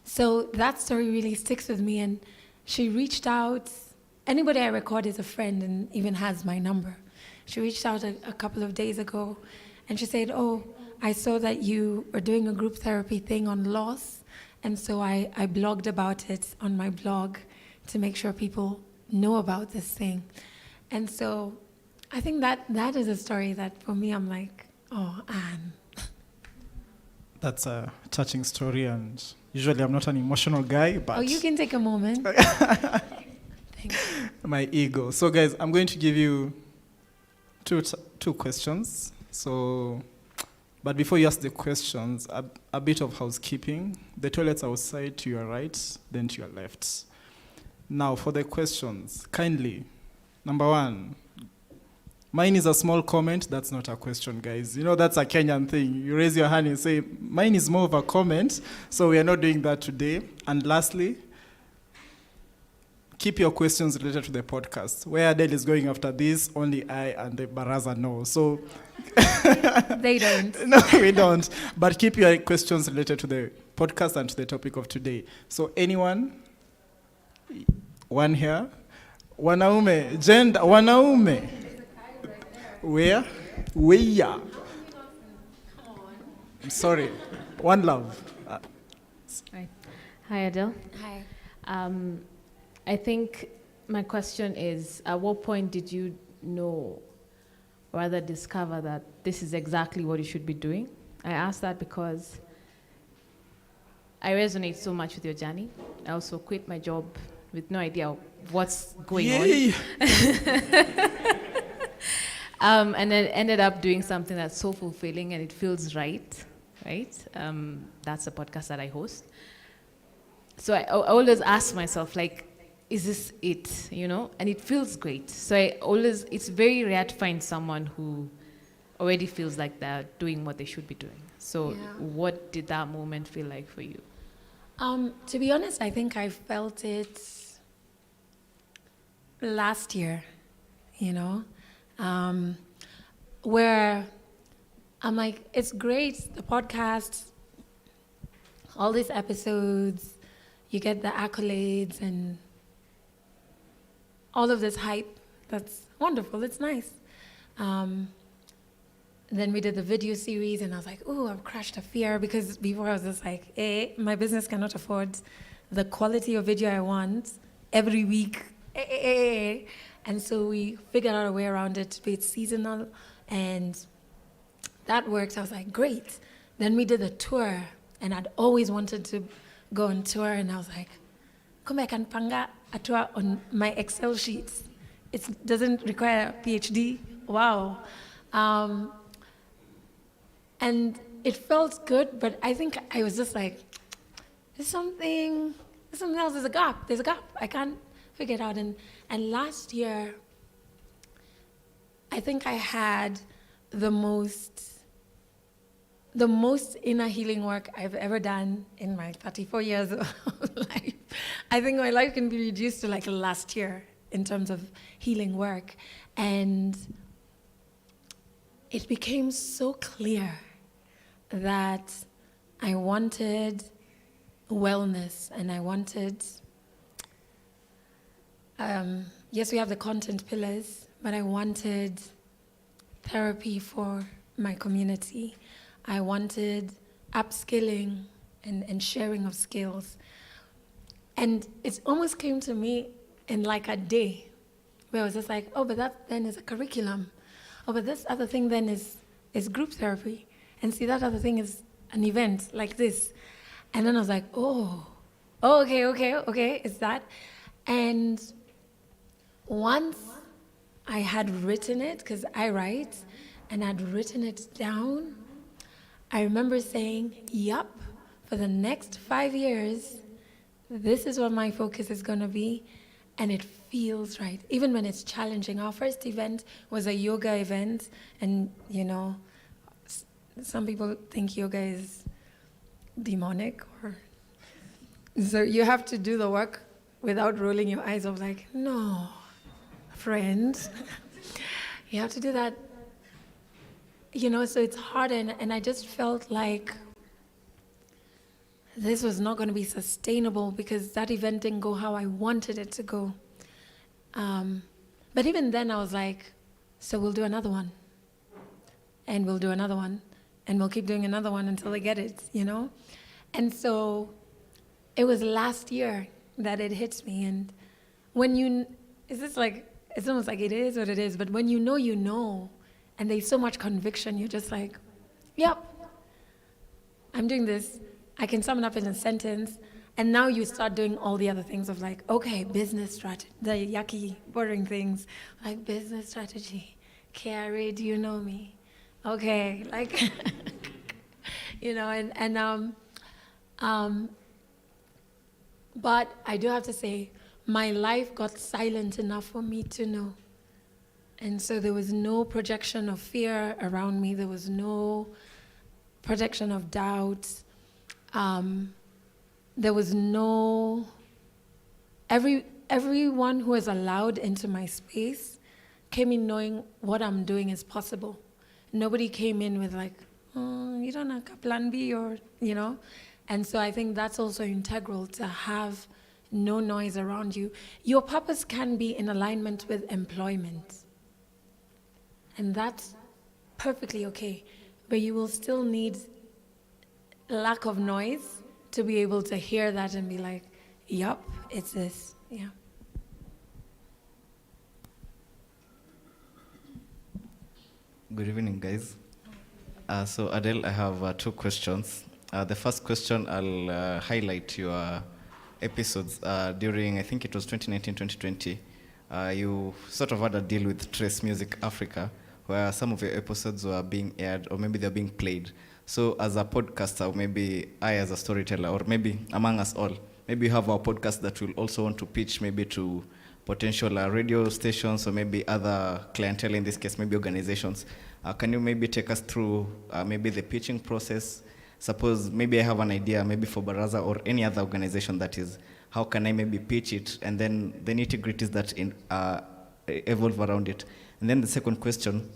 So that story really sticks with me. And she reached out. Anybody I record is a friend and even has my number. She reached out a couple of days ago and she said, oh, I saw that you were doing a group therapy thing on loss. And so I blogged about it on my blog to make sure people know about this thing. And so I think that is a story that for me, I'm like, oh, Anne. That's a touching story, and usually I'm not an emotional guy, but... Oh, you can take a moment. Thanks. My ego. So guys, I'm going to give you two questions. So, but before you ask the questions, a bit of housekeeping. The toilet's outside to your right, then to your left. Now for the questions, kindly, number one, mine is a small comment. That's not a question, guys. You know, that's a Kenyan thing. You raise your hand and say, mine is more of a comment. So we are not doing that today. And lastly, keep your questions related to the podcast. Where Adele is going after this, only I and the Baraza know. So they don't. No, we don't. But keep your questions related to the podcast and to the topic of today. So anyone? One here. Wanaume. Gender. Wanaume. Where? Where? I'm sorry. One love. Hi, Adele. Hi. I think my question is, at what point did you know, or rather discover that this is exactly what you should be doing? I ask that because I resonate so much with your journey. I also quit my job with no idea what's going on. And then ended up doing something that's so fulfilling and it feels right? That's a podcast that I host. So I always ask myself, like, is this it, And it feels great. So it's very rare to find someone who already feels like they're doing what they should be doing. So What did that moment feel like for you? To be honest, I think I felt it last year, where I'm like, it's great, the podcast, all these episodes, you get the accolades and all of this hype. That's wonderful, it's nice. Then we did the video series and I was like, ooh, I've crushed a fear, because before I was just like, my business cannot afford the quality of video I want every week. And so we figured out a way around it to be seasonal, and that worked. I was like, great. Then we did a tour, and I'd always wanted to go on tour, and I was like, come back and panga a tour on my Excel sheets. It doesn't require a PhD. Wow. And it felt good, but I think I was just like, there's something else, there's a gap. I can't figure it out. And last year, I think I had the most inner healing work I've ever done in my 34 years of life. I think my life can be reduced to like last year in terms of healing work. And it became so clear that I wanted wellness, and I wanted, yes, we have the content pillars, but I wanted therapy for my community. I wanted upskilling and sharing of skills. And it almost came to me in like a day, where I was just like, oh, but that then is a curriculum. Oh, but this other thing then is group therapy. And see, that other thing is an event like this. And then I was like, oh, okay, it's that. And once I had written it, because I write, and I'd written it down, I remember saying, yup, for the next 5 years, this is what my focus is going to be, and it feels right, even when it's challenging. Our first event was a yoga event, and some people think yoga is demonic, or so you have to do the work without rolling your eyes of like, no, friend, you have to do that. So it's hard, and I just felt like this was not going to be sustainable because that event didn't go how I wanted it to go. But even then I was like, so we'll do another one, and we'll do another one, and we'll keep doing another one until they get it, And so it was last year that it hit me. And it's almost like it is what it is, but when you know, and there's so much conviction, you're just like, yep, I'm doing this. I can sum it up in a sentence. And now you start doing all the other things of like, okay, business strategy, the yucky, boring things, like business strategy. Carrie, do you know me? Okay, like, but I do have to say, my life got silent enough for me to know. And so there was no projection of fear around me. There was no projection of doubt. There was no... Everyone who was allowed into my space came in knowing what I'm doing is possible. Nobody came in with like, oh, you don't have a plan B, or, And so I think that's also integral, to have no noise around you. Your purpose can be in alignment with employment. And that's perfectly okay. But you will still need lack of noise to be able to hear that and be like, yup, it's this. Yeah. Good evening, guys. So Adele, I have 2 questions. The first question, I'll highlight your episodes during, I think it was 2019-2020. You sort of had a deal with Trace Music Africa, where some of your episodes were being aired, or maybe they're being played. So as a podcaster, maybe I as a storyteller, or maybe among us all, maybe you have our podcast that will also want to pitch maybe to potential radio stations, or maybe other clientele, in this case, maybe organizations. Can you maybe take us through maybe the pitching process? Suppose maybe I have an idea, maybe for Baraza or any other organization, that is, how can I maybe pitch it, and then the nitty-gritties that evolve around it. And then the second question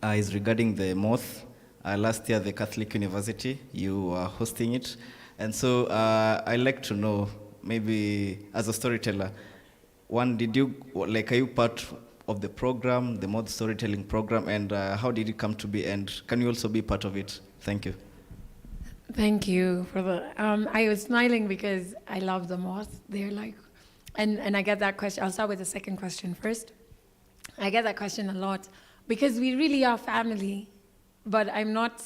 is regarding the Moth. Last year, the Catholic University, you were hosting it. And so I'd like to know, maybe as a storyteller, one, are you part of the program, the Moth storytelling program, and how did it come to be, and can you also be part of it? Thank you. Thank you for the... I was smiling because I love the Moth. They're like... And I get that question. I'll start with the second question first. I get that question a lot because we really are family, but I'm not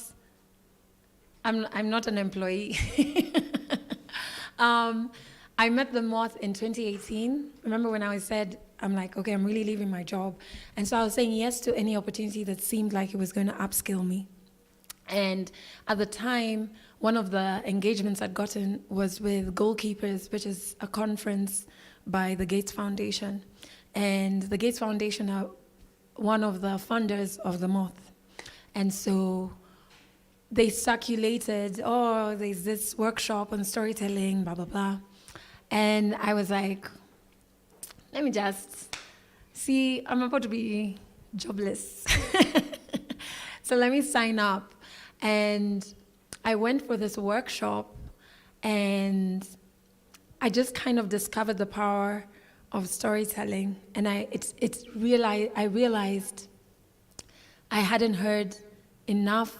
an employee. I met the Moth in 2018. Remember when I said, I'm like, okay, I'm really leaving my job. And so I was saying yes to any opportunity that seemed like it was going to upskill me. And at the time, one of the engagements I'd gotten was with Goalkeepers, which is a conference by the Gates Foundation. And the Gates Foundation are one of the funders of the Moth. And so they circulated, oh, there's this workshop on storytelling, blah, blah, blah. And I was like, let me just see, I'm about to be jobless. So let me sign up. And I went for this workshop, and I just kind of discovered the power of storytelling. And I realized I hadn't heard enough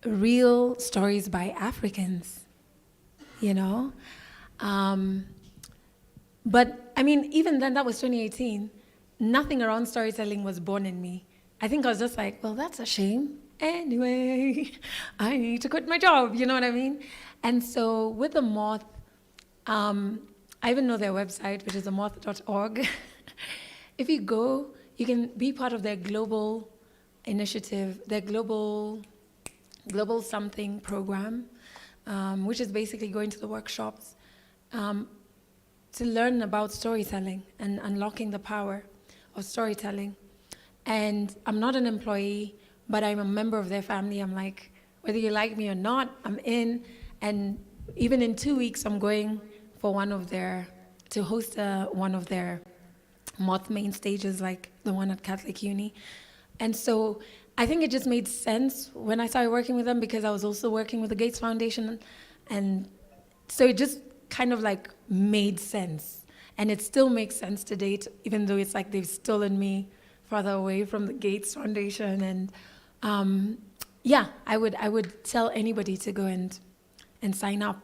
real stories by Africans, you know? But I mean, even then, that was 2018. Nothing around storytelling was born in me. I think I was just like, well, that's a shame. Anyway, I need to quit my job, you know what I mean? And so with the Moth, I even know their website, which is themoth.org. If you go, you can be part of their global initiative, their global something program, which is basically going to the workshops to learn about storytelling and unlocking the power of storytelling. And I'm not an employee, but I'm a member of their family. I'm like, whether you like me or not, I'm in. And even in 2 weeks, I'm going for to host one of their Moth main stages, like the one at Catholic Uni. And so I think it just made sense when I started working with them, because I was also working with the Gates Foundation. And so it just kind of like made sense. And it still makes sense to date, even though it's like they've stolen me farther away from the Gates Foundation. And yeah, I would tell anybody to go and sign up.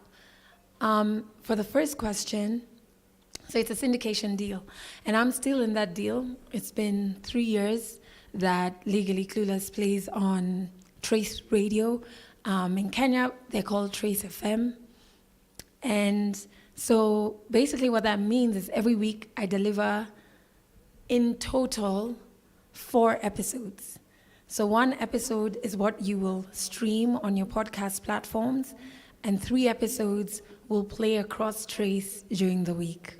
For the first question, so it's a syndication deal. And I'm still in that deal. It's been 3 years that Legally Clueless plays on Trace Radio. In Kenya, they're called Trace FM. And so basically what that means is every week I deliver in total 4 episodes. So 1 episode is what you will stream on your podcast platforms, and 3 episodes will play across Trace during the week.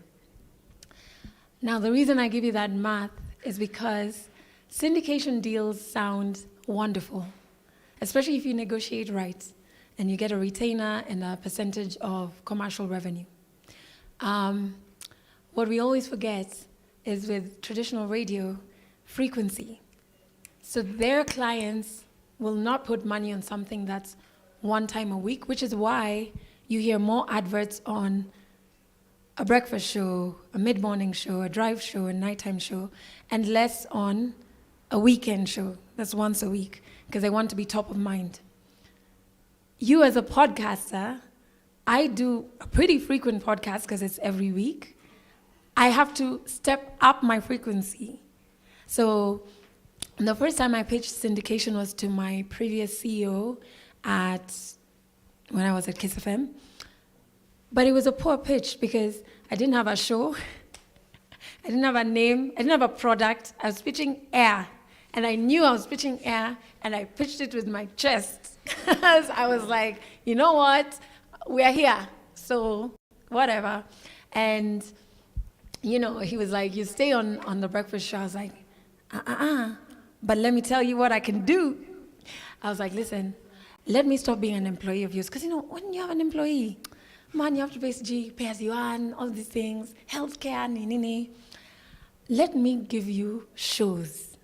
Now, the reason I give you that math is because syndication deals sound wonderful, especially if you negotiate right and you get a retainer and a percentage of commercial revenue. What we always forget is with traditional radio, frequency. So their clients will not put money on something that's 1 time a week, which is why you hear more adverts on a breakfast show, a mid-morning show, a drive show, a nighttime show, and less on a weekend show that's once a week, because they want to be top of mind. You as a podcaster, I do a pretty frequent podcast because it's every week. I have to step up my frequency. So the first time I pitched syndication was to my previous CEO when I was at Kiss FM. But it was a poor pitch because I didn't have a show, I didn't have a name, I didn't have a product. I was pitching air, and I knew I was pitching air, and I pitched it with my chest. I was like, you know what, we're here, so whatever. And he was like, you stay on the breakfast show. I was like, but let me tell you what I can do. I was like, listen, let me stop being an employee of yours, because when you have an employee, man, you have to pay as you earn, all these things, healthcare, Let me give you shows.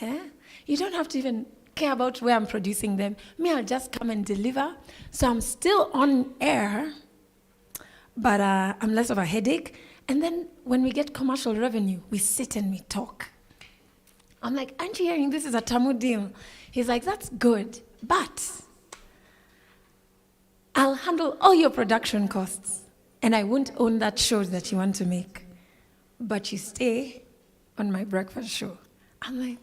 You don't have to even care about where I'm producing them. Me, I'll just come and deliver. So I'm still on air, but I'm less of a headache. And then when we get commercial revenue, we sit and we talk. I'm like, aren't you hearing this is a Tamu deal? He's like, that's good, but I'll handle all your production costs, and I won't own that show that you want to make. But you stay on my breakfast show. I'm like,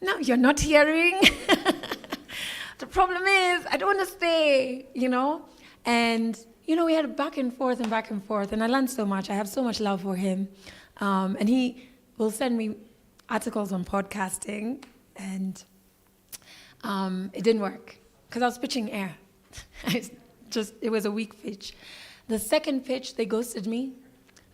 no, you're not hearing. The problem is, I don't want to stay, And, we had back and forth, and I learned so much. I have so much love for him. And he will send me articles on podcasting, and it didn't work, because I was pitching air. It was a weak pitch. The second pitch, they ghosted me.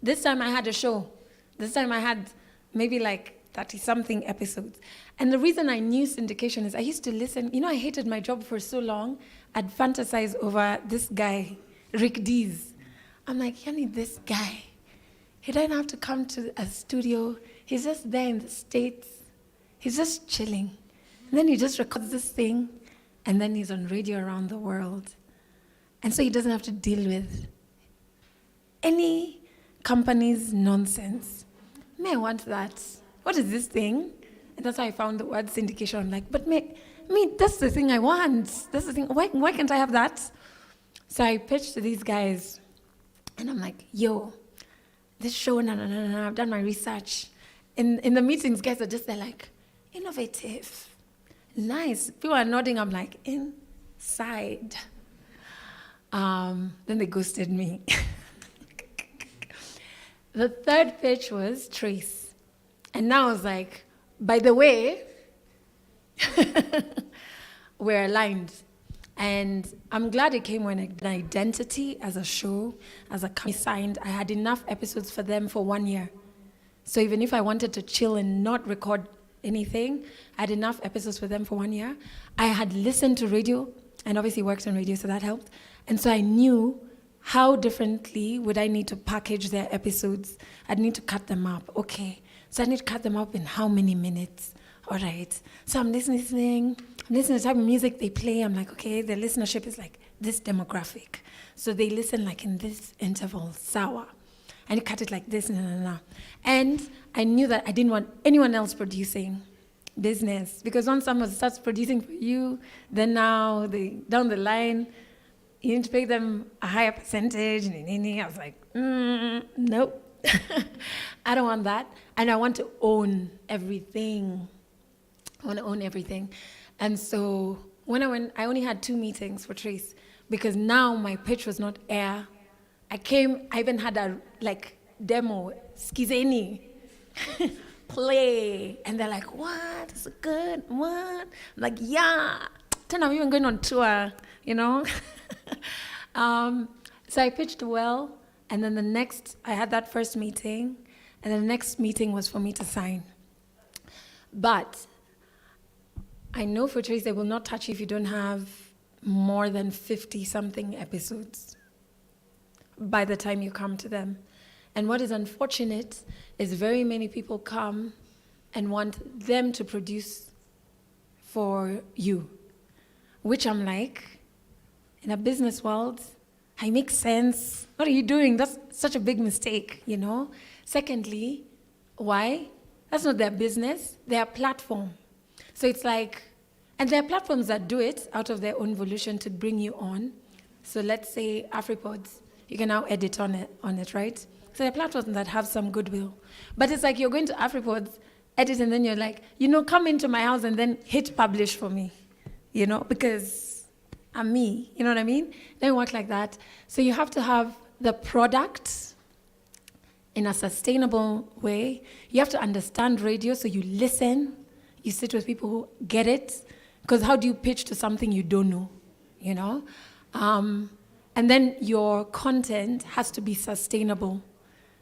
This time I had a show. This time I had maybe like 30-something episodes. And the reason I knew syndication is I used to listen. I hated my job for so long. I'd fantasize over this guy, Rick Dees. I'm like, this guy. He doesn't have to come to a studio. He's just there in the States. He's just chilling. And then he just records this thing. And then he's on radio around the world. And so he doesn't have to deal with any company's nonsense. I want that. What is this thing? And that's how I found the word syndication. I'm like, but me, that's the thing I want. That's the thing. Why can't I have that? So I pitched to these guys, and I'm like, yo, this show, no, I've done my research. In the meetings, guys are just there like, innovative, nice. People are nodding. I'm like, inside. Then they ghosted me. The third pitch was Trace. And now I was like, by the way, we're aligned. And I'm glad it came when an identity as a show, as a company signed. I had enough episodes for them for 1 year. So even if I wanted to chill and not record anything, I had enough episodes for them for 1 year. I had listened to radio and obviously worked on radio, so that helped. And so I knew how differently would I need to package their episodes. I'd need to cut them up. Okay, so I need to cut them up in how many minutes? All right. So I'm listening to the type of music they play. I'm like, okay, their listenership is like this demographic. So they listen like in this interval, sour. And cut it like this, And I knew that I didn't want anyone else producing business. Because once someone starts producing for you, then now down the line, you need to pay them a higher percentage. I was like, nope. I don't want that. And I want to own everything. I want to own everything. And so when I went, I only had 2 meetings for Trace because now my pitch was not air. I even had a demo, skizeni, play. And they're like, what? Is it good? What? I'm like, yeah. Then I'm even going on tour, So I pitched well. And then I had that first meeting. And the next meeting was for me to sign. But I know for Trace, they will not touch you if you don't have more than 50-something episodes by the time you come to them. And what is unfortunate is very many people come and want them to produce for you, which I'm like, in a business world, it makes sense. What are you doing? That's such a big mistake, Secondly, why? That's not their business, their platform. So it's like, and there are platforms that do it out of their own volition to bring you on. So let's say AfriPods, you can now edit on it, right? So there are platforms that have some goodwill. But it's like you're going to AfriPods, edit, and then you're like, come into my house and then hit publish for me, because I'm me, you know what I mean? It doesn't work like that. So you have to have the product in a sustainable way. You have to understand radio, so you listen, you sit with people who get it, because how do you pitch to something you don't know, And then your content has to be sustainable.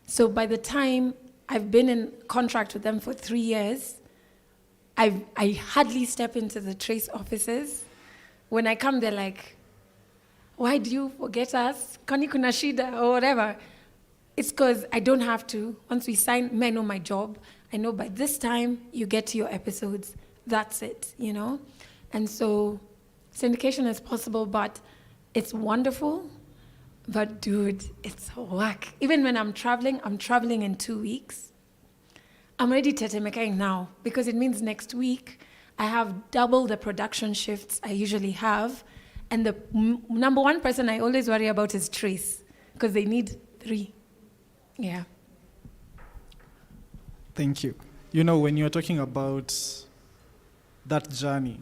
So by the time I've been in contract with them for 3 years, I hardly step into the Trace offices. When I come, they're like, why do you forget us? Kani kuna shida or whatever. It's because I don't have to. Once we sign, I know my job. I know by this time you get to your episodes. That's it, And so syndication is possible, but it's wonderful. But dude, it's work. Even when I'm traveling in 2 weeks. I'm already tetemekaing now because it means next week I have double the production shifts I usually have. And the number one person I always worry about is Trace because they need 3. Yeah. Thank you. When you're talking about that journey,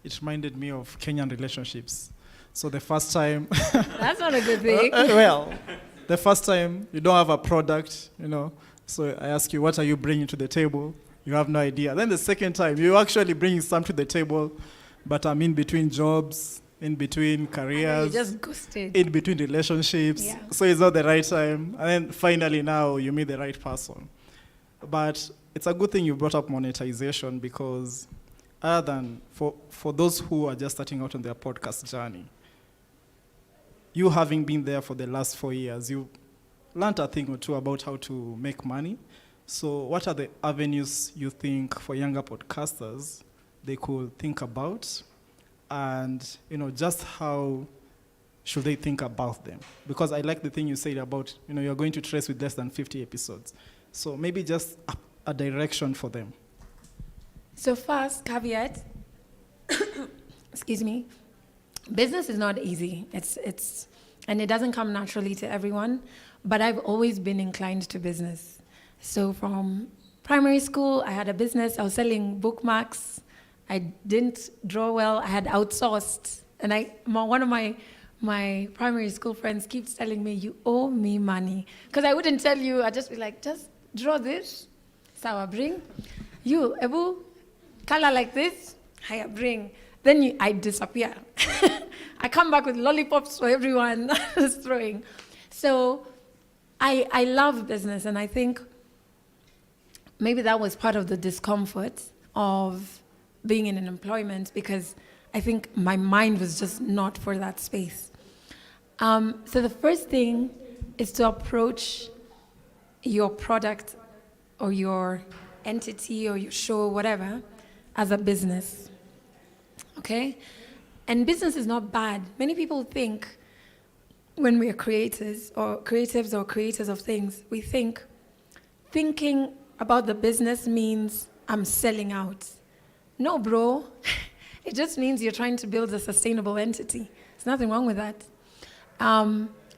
it reminded me of Kenyan relationships. So the first time... That's not a good thing. The first time you don't have a product, so I ask you, what are you bringing to the table? You have no idea. Then the second time, you're actually bringing some to the table, but I'm in between jobs, in between careers, you just ghosted. In between relationships. Yeah. So it's not the right time. And then finally now you meet the right person. But it's a good thing you brought up monetization because other than for those who are just starting out on their podcast journey, you having been there for the last 4 years, you learned a thing or two about how to make money. So what are the avenues you think for younger podcasters they could think about? And, just how should they think about them? Because I like the thing you said about, you're going to Trace with less than 50 episodes. So maybe just a direction for them. So first, caveat, excuse me, business is not easy. And it doesn't come naturally to everyone, but I've always been inclined to business. So from primary school, I had a business. I was selling bookmarks. I didn't draw well. I had outsourced. And one of my primary school friends keeps telling me, you owe me money. Because I wouldn't tell you. I'd just be like, just draw this. Sawa, bring. You, Ebu, color like this. Haya, bring. Then I disappear. I come back with lollipops for everyone I was throwing. So I love business, and I think maybe that was part of the discomfort of being in an employment, because I think my mind was just not for that space. So the first thing is to approach your product or your entity or your show, whatever, as a business. Okay? And business is not bad. Many people think when we are creators or creators of things, we think thinking about the business means I'm selling out. No, bro. It just means you're trying to build a sustainable entity. There's nothing wrong with that.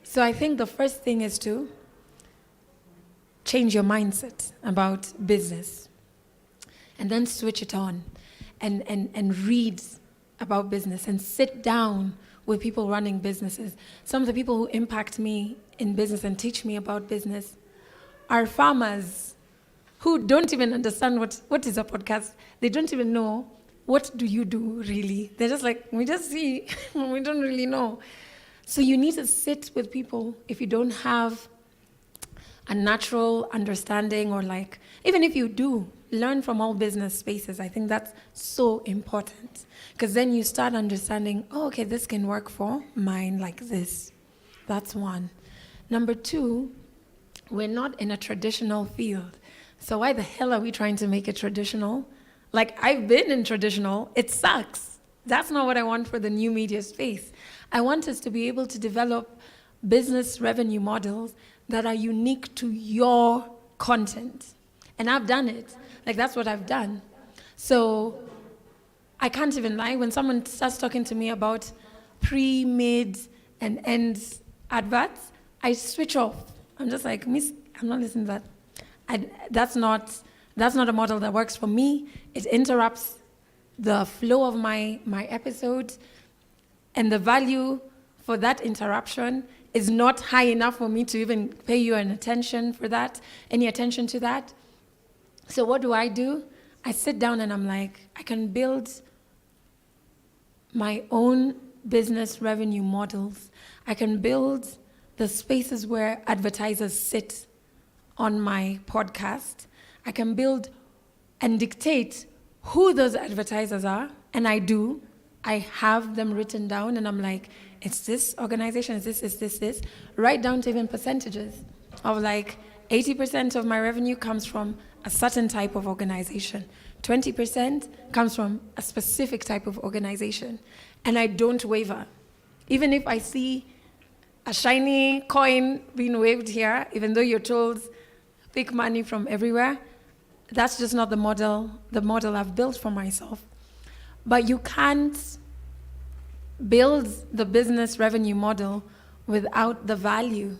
So I think the first thing is to change your mindset about business, and then switch it on and read about business and sit down with people running businesses. Some of the people who impact me in business and teach me about business are farmers who don't even understand what is a podcast. They don't even know, what do you do really? They're just like, we just see, we don't really know. So you need to sit with people if you don't have a natural understanding, or like, even if you do, learn from all business spaces. I think that's so important, because then you start understanding, oh, okay, this can work for mine like this. That's one. Number two, we're not in a traditional field. So why the hell are we trying to make it traditional? Like, I've been in traditional, it sucks. That's not what I want for the new media space. I want us to be able to develop business revenue models that are unique to your content. And I've done it. Like, that's what I've done. So I can't even lie. When someone starts talking to me about pre, mid, and end adverts, I switch off. I'm just like, miss, I'm not listening to that. That's not a model that works for me. It interrupts the flow of my episode, and the value for that interruption is not high enough for me to even pay you any attention to that. So what do? I sit down and I'm like, I can build my own business revenue models. I can build the spaces where advertisers sit on my podcast. I can build and dictate who those advertisers are, and I do. I have them written down, and I'm like, it's this organization, it's this, right down to even percentages of like 80% of my revenue comes from a certain type of organization. 20% comes from a specific type of organization. And I don't waver. Even if I see a shiny coin being waved here, even though you're told pick money from everywhere, that's just not the model I've built for myself. But you can't build the business revenue model without the value,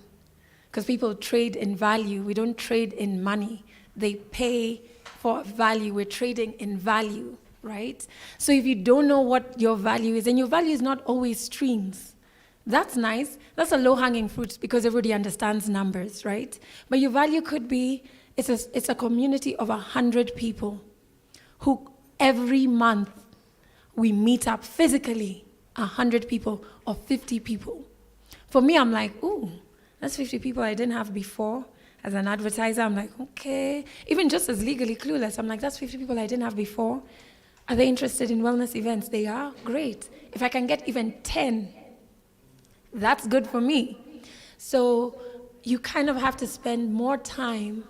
because people trade in value. We don't trade in money. They pay for value. We're trading in value, right? So if you don't know what your value is, and your value is not always streams, that's nice. That's a low-hanging fruit because everybody understands numbers, right? But your value could be, it's a community of 100 people who every month we meet up physically, 100 people or 50 people. For me, I'm like, ooh, that's 50 people I didn't have before. As an advertiser, I'm like, okay. Even just as legally clueless, I'm like, that's 50 people I didn't have before. Are they interested in wellness events? They are? Great. If I can get even 10, that's good for me. So you kind of have to spend more time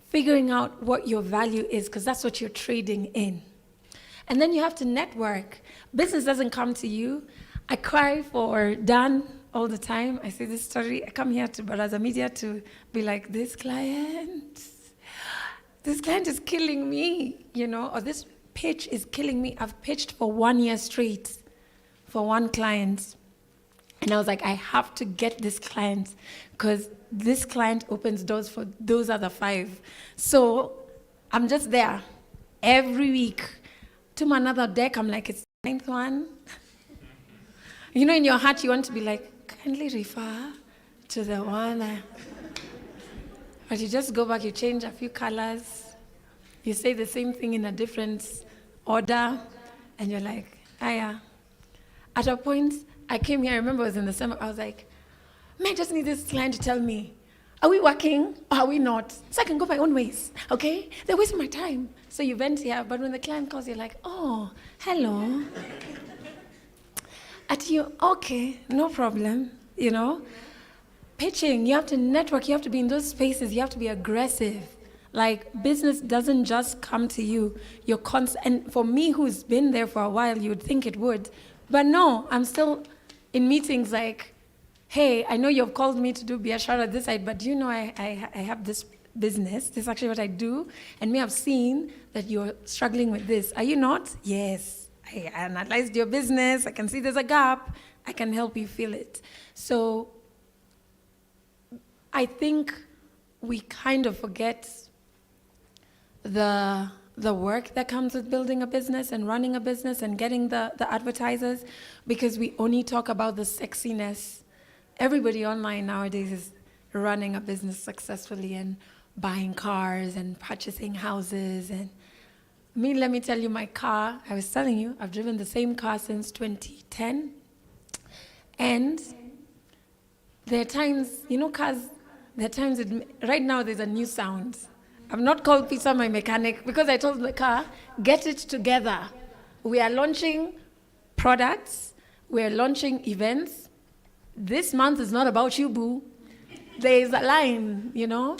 figuring out what your value is, because that's what you're trading in. And then you have to network. Business doesn't come to you. I cry for Dan all the time. I say this story. I come here to Baraza Media to be like, this client is killing me, or this pitch is killing me. I've pitched for 1 year straight. for one client. And I was like, I have to get this client because this client opens doors for those other 5. So I'm just there every week. To my another deck, I'm like, it's the 9th one. You know, in your heart, you want to be like, kindly refer to the one. But you just go back, you change a few colors, you say the same thing in a different order, and you're like, yeah. At a point, I came here, I remember it was in the summer, I was like, man, I just need this client to tell me, are we working or are we not? So I can go my own ways, okay? They're wasting my time. So you vent here, but when the client calls, you're like, oh, hello. At you, okay, no problem, you know? Pitching, you have to network, you have to be in those spaces, you have to be aggressive. Like, business doesn't just come to you. And for me, who's been there for a while, you would think it would. But no, I'm still in meetings like, hey, I know you've called me to do biashara this side, but do you know I have this business? This is actually what I do. And me, I've seen that you're struggling with this. Are you not? Yes. I analyzed your business. I can see there's a gap. I can help you fill it. So I think we kind of forget the work that comes with building a business and running a business and getting the advertisers, because we only talk about the sexiness. Everybody online nowadays is running a business successfully and buying cars and purchasing houses. And me, let me tell you, my car, I was telling you, I've driven the same car since 2010. And there are times, you know, cars, there are times, right now there's a new sound. I've not called Peter, my mechanic, because I told the car, get it together. We are launching products, we're launching events. This month is not about you, boo. There is a line, you know?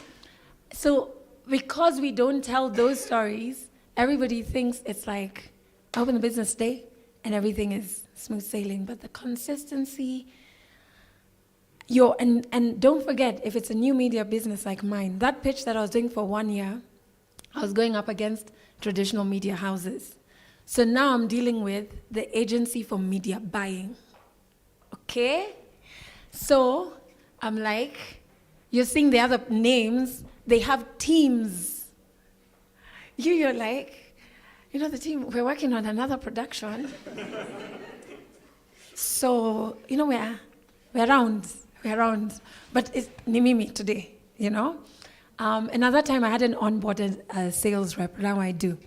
So because we don't tell those stories, everybody thinks it's like, open a business day and everything is smooth sailing. But the consistency, and don't forget, if it's a new media business like mine, that pitch that I was doing for 1 year, I was going up against traditional media houses. So now I'm dealing with the agency for media buying. Okay? So I'm like, you're seeing the other names, they have teams. You're like, you know, the team, we're working on another production. So, you know, we're around. But it's Nimimi today, you know? Another time I hadn't onboarded a sales rep, now I do.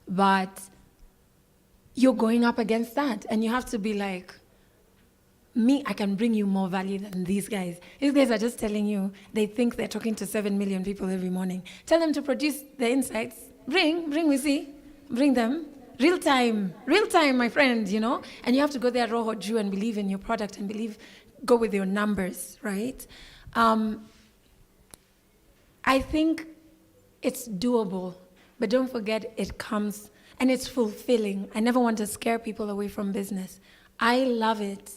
But you're going up against that, and you have to be like, me, I can bring you more value than these guys. These guys are just telling you, they think they're talking to 7 million people every morning. Tell them to produce the insights. Bring, we see. Bring them. Real time, my friend, you know? And you have to go there, roho Jew, and believe in your product and go with your numbers, right? I think it's doable, but don't forget it comes, and it's fulfilling. I never want to scare people away from business. I love it.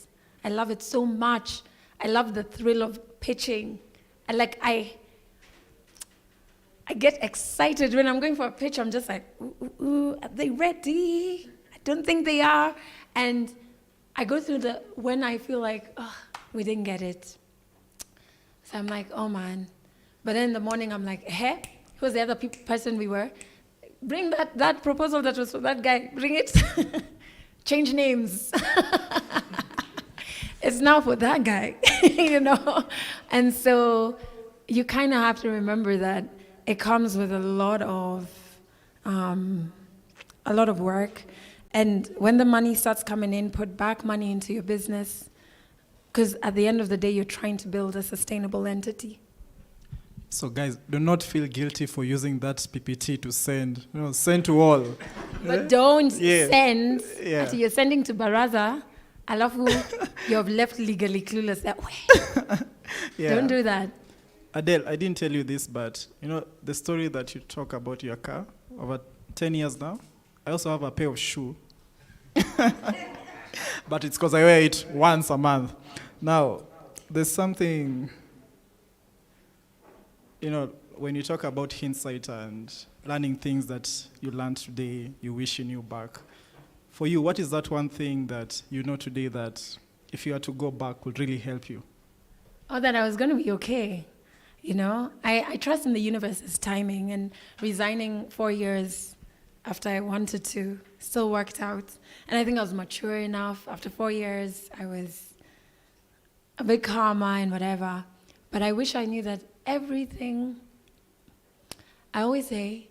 I love it so much. I love the thrill of pitching. I get excited when I'm going for a pitch. I'm just like, ooh, are they ready? I don't think they are. And I go through when I feel like, oh, we didn't get it. So I'm like, oh man. But then in the morning, I'm like, who's the other person we were? Bring that proposal that was for that guy. Bring it. Change names. It's now for that guy, you know? And so you kind of have to remember that it comes with a lot of work. And when the money starts coming in, put back money into your business, because at the end of the day, you're trying to build a sustainable entity. So guys, do not feel guilty for using that PPT to send. Send to all. But don't send. Yeah. You're sending to Baraza. Alafu, you've left legally clueless that way. Yeah. Don't do that. Adele, I didn't tell you this, but the story that you talk about your car over 10 years now, I also have a pair of shoes. But it's because I wear it once a month. Now, there's something, when you talk about hindsight and learning things that you learned today, you wish you knew back. For you, what is that one thing that you know today that if you had to go back would really help you? Oh, that I was going to be okay. You know, I trust in the universe's timing, and resigning 4 years after I wanted to still worked out. And I think I was mature enough. After 4 years, I was a bit calmer and whatever. But I wish I knew that everything, I always say,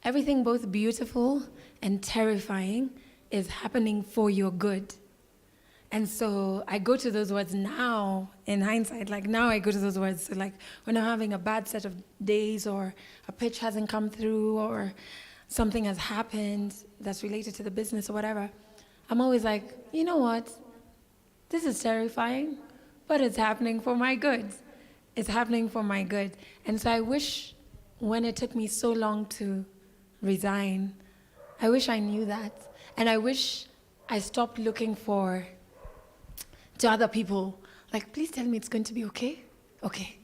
everything both beautiful and terrifying is happening for your good. And so I go to those words now, in hindsight, like now I go to those words. So like when I'm having a bad set of days, or a pitch hasn't come through, or something has happened that's related to the business or whatever, I'm always like, you know what? This is terrifying, but it's happening for my good. It's happening for my good. And so I wish, when it took me so long to resign, I wish I knew that. And I wish I stopped looking to other people, like, please tell me it's going to be okay. Okay.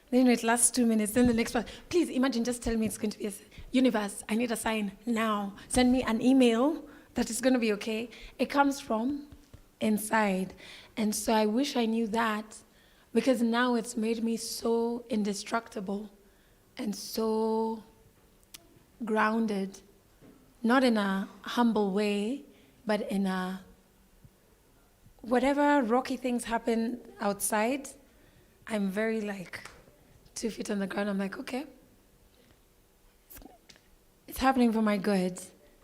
Then it lasts 2 minutes, then the next one, please imagine, just tell me it's going to be, universe, I need a sign now. Send me an email that it's going to be okay. It comes from inside. And so I wish I knew that, because now it's made me so indestructible and so grounded, not in a humble way, but in a, whatever rocky things happen outside, I'm very like 2 feet on the ground. I'm like, okay, it's happening for my good.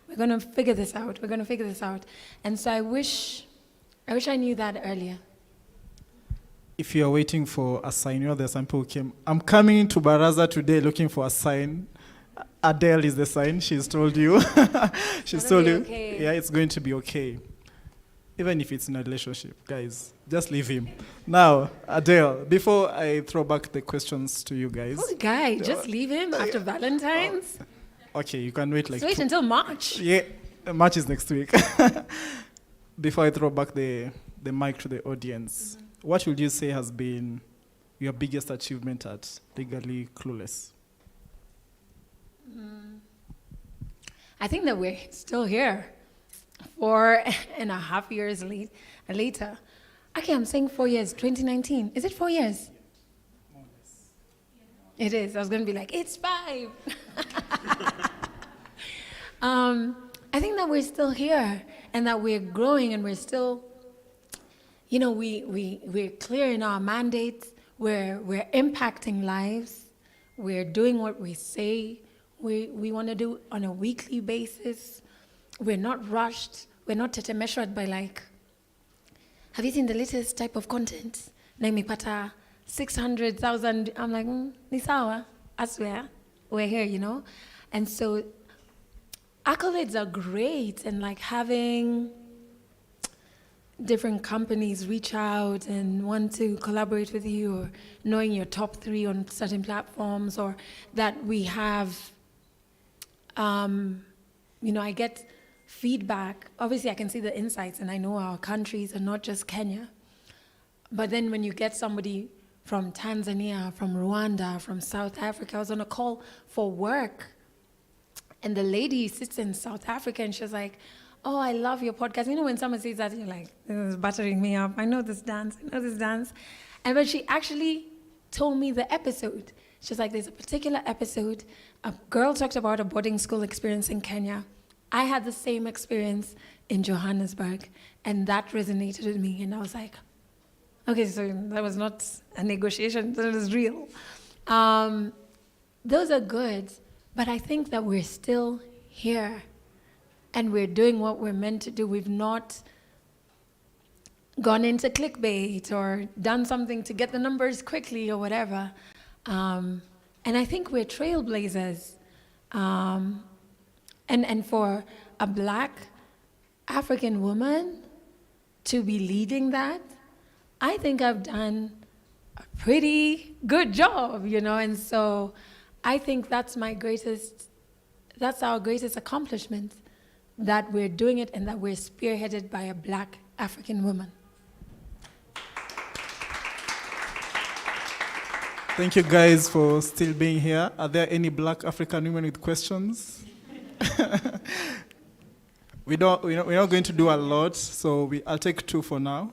We're going to figure this out. We're going to figure this out. And so I wish I knew that earlier. If you're waiting for a sign, you know, there's some people who came, I'm coming to Baraza today looking for a sign. Adele is the sign. She's told you. She's told you. Okay. Yeah, it's going to be okay. Even if it's in a relationship, guys, just leave him. Now, Adele, before I throw back the questions to you guys. Poor guy, just leave him after Valentine's. Okay, you can wait like Let's wait until March. Yeah, March is next week. Before I throw back the mic to the audience, what would you say has been your biggest achievement at Legally Clueless? I think that we're still here 4.5 years later. Okay, I'm saying 4 years, 2019. Is it 4 years? It is. I was going to be like, it's 5. I think that we're still here, and that we're growing, and we're still, you know, we're clear in our mandates. We're impacting lives. We're doing what we say we want to do on a weekly basis. We're not rushed. We're not tetemessured by like, have you seen the latest type of content? Na imepata 600,000. I'm like, ni sawa, I swear. We're here, you know? And so accolades are great, and like having different companies reach out and want to collaborate with you, or knowing your top 3 on certain platforms, or that we have, you know, I get feedback. Obviously, I can see the insights, and I know our countries are not just Kenya. But then when you get somebody from Tanzania, from Rwanda, from South Africa, I was on a call for work, and the lady sits in South Africa, and she's like, oh, I love your podcast. You know, when someone says that, you're like, this is buttering me up. I know this dance. And but she actually told me the episode. She's like, there's a particular episode. A girl talked about a boarding school experience in Kenya. I had the same experience in Johannesburg, and that resonated with me. And I was like, okay, so that was not a negotiation, that was real. Those are good, but I think that we're still here, and we're doing what we're meant to do. We've not gone into clickbait or done something to get the numbers quickly or whatever. And I think we're trailblazers. And for a Black African woman to be leading that, I think I've done a pretty good job, you know? And so I think that's our greatest accomplishment, that we're doing it and that we're spearheaded by a Black African woman. Thank you guys for still being here. Are there any Black African women with questions? we're not going to do a lot, so I'll take 2 for now.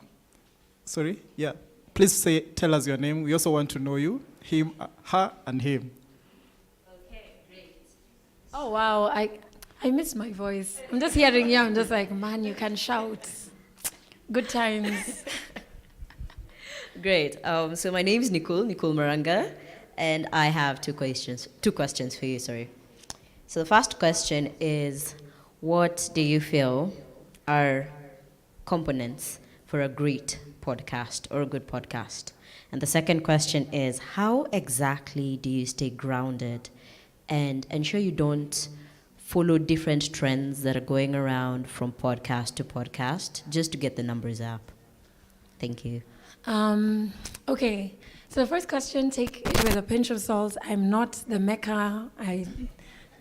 Sorry, yeah. Please tell us your name. We also want to know you, him, her, and him. Oh, wow. I miss my voice. I'm just hearing you. I'm just like, man, you can shout. Good times. Great. So my name is Nicole Maranga, and I have two questions for you, sorry. So the first question is, what do you feel are components for a great podcast or a good podcast? And the second question is, how exactly do you stay grounded and ensure you don't follow different trends that are going around from podcast to podcast just to get the numbers up? Thank you. Okay, so the first question, take it with a pinch of salt. I'm not the Mecca. I'm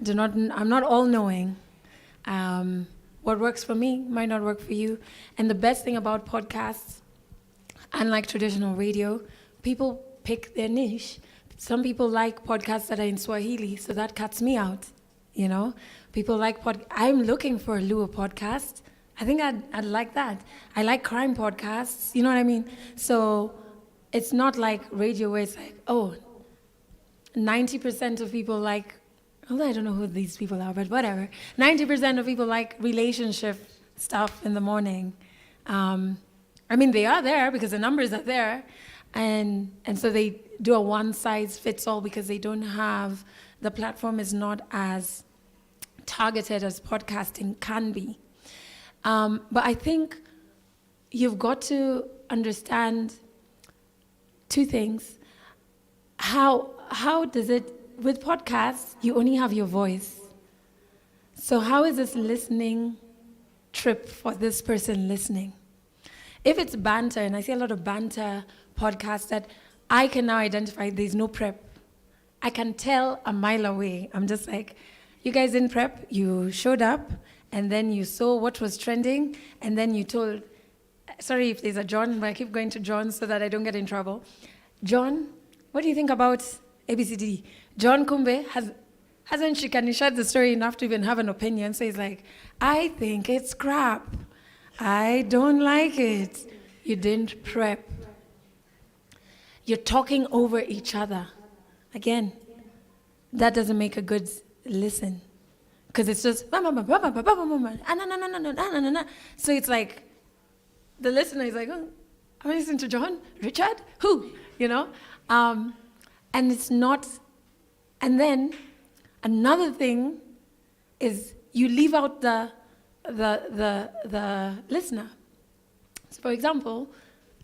not all-knowing. What works for me might not work for you. And the best thing about podcasts, unlike traditional radio, people pick their niche. Some people like podcasts that are in Swahili, so that cuts me out, you know? People like I'm looking for a Luo podcast. I think I'd like that. I like crime podcasts, you know what I mean? So it's not like radio where it's like, 90% of people like, although I don't know who these people are, but whatever. 90% of people like relationship stuff in the morning. I mean, they are there because the numbers are there. And so they do a one-size-fits-all because they don't have, the platform is not as targeted as podcasting can be. But I think you've got to understand 2 things. How does it, with podcasts, you only have your voice. So how is this listening trip for this person listening? If it's banter, and I see a lot of banter podcasts that I can now identify there's no prep. I can tell a mile away. I'm just like, you guys didn't prep, you showed up, and then you saw what was trending, and then you told, sorry if there's a John, but I keep going to John so that I don't get in trouble. John, what do you think about ABCD? John Kumbe hasn't shikanished the story enough to even have an opinion, so he's like, I think it's crap. I don't like it. You didn't prep. You're talking over each other. Again, that doesn't make a good listen. Because it's just, so it's like, the listener is like, oh, am I listening to John? Richard? Who? You know? And it's not, and then another thing is you leave out the listener. So for example,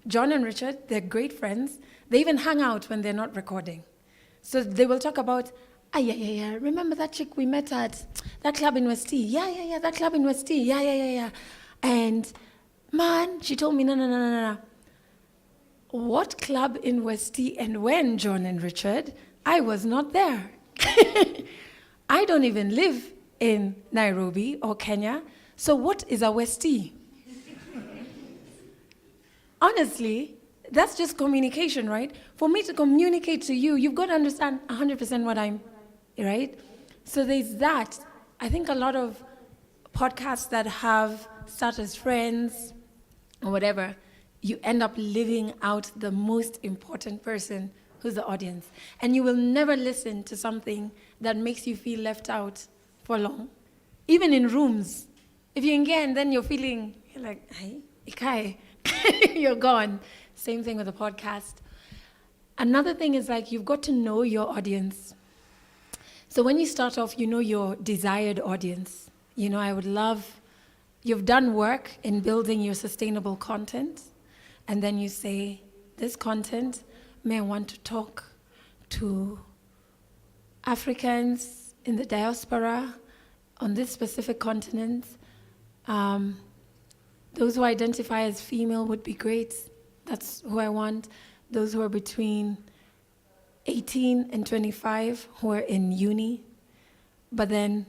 John and Richard, they're great friends. They even hang out when they're not recording. So they will talk about, yeah, remember that chick we met at that club in West T? Yeah, that club in West T. Yeah. And man, she told me, no. What club in West T and when, John and Richard? I was not there. I don't even live in Nairobi or Kenya. So what is a West T? Honestly, that's just communication, right? For me to communicate to you, you've got to understand 100% what I'm, right? So there's that. I think a lot of podcasts that have start as friends or whatever, you end up living out the most important person, who's the audience. And you will never listen to something that makes you feel left out for long. Even in rooms. If you're in again, then you're like, hey, Ikai, you're gone. Same thing with a podcast. Another thing is like, you've got to know your audience. So when you start off, you know your desired audience. You know, you've done work in building your sustainable content. And then you say, this content, may I want to talk to Africans in the diaspora on this specific continent. Those who identify as female would be great. That's who I want. Those who are between 18 and 25 who are in uni. But then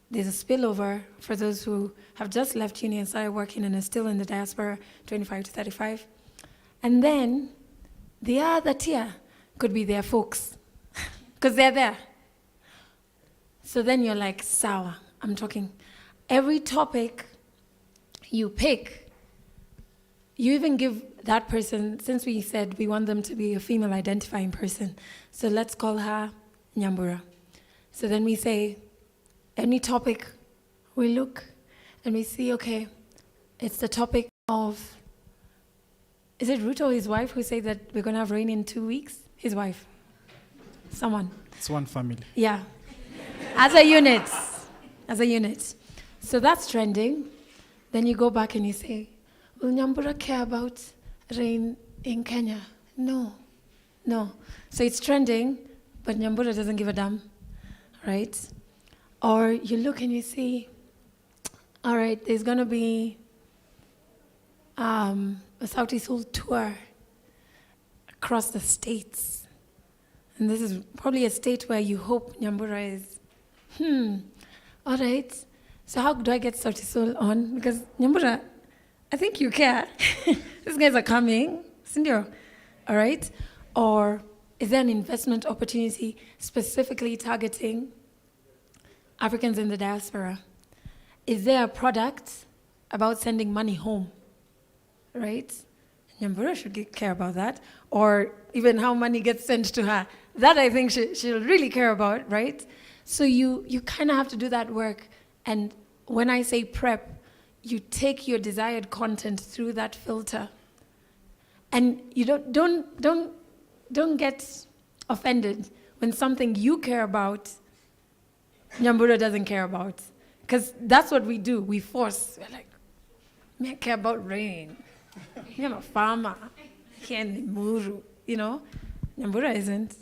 there's a spillover for those who have just left uni and started working and are still in the diaspora, 25 to 35. And then the other tier could be their folks, because they're there. So then you're like, sawa, I'm talking. every topic you pick, you even give that person, since we said we want them to be a female identifying person, so let's call her Nyambura. So then we say, any topic, we look and we see, okay, it's the topic of, is it Ruto, his wife, who said that we're going to have rain in 2 weeks? His wife. Someone. It's one family. Yeah. As a unit. As a unit. So that's trending. Then you go back and you say, will Nyambura care about rain in Kenya? No. No. So it's trending, but Nyambura doesn't give a damn. Right? Or you look and you see, all right, there's going to be a Southeast Soul tour across the states. And this is probably a state where you hope Nyambura is. All right. So how do I get Southeast Soul on? Because Nyambura, I think you care. These guys are coming. Sindio. All right. Or is there an investment opportunity specifically targeting Africans in the diaspora? Is there a product about sending money home? Right? Nyambura should care about that. Or even how money gets sent to her. That I think she'll really care about, right? So you kind of have to do that work. And when I say prep, you take your desired content through that filter. And you don't get offended when something you care about, Nyambura doesn't care about. Because that's what we do. We force. We're like, me, I care about rain. I'm a farmer. Muru, you know? Nyambura isn't,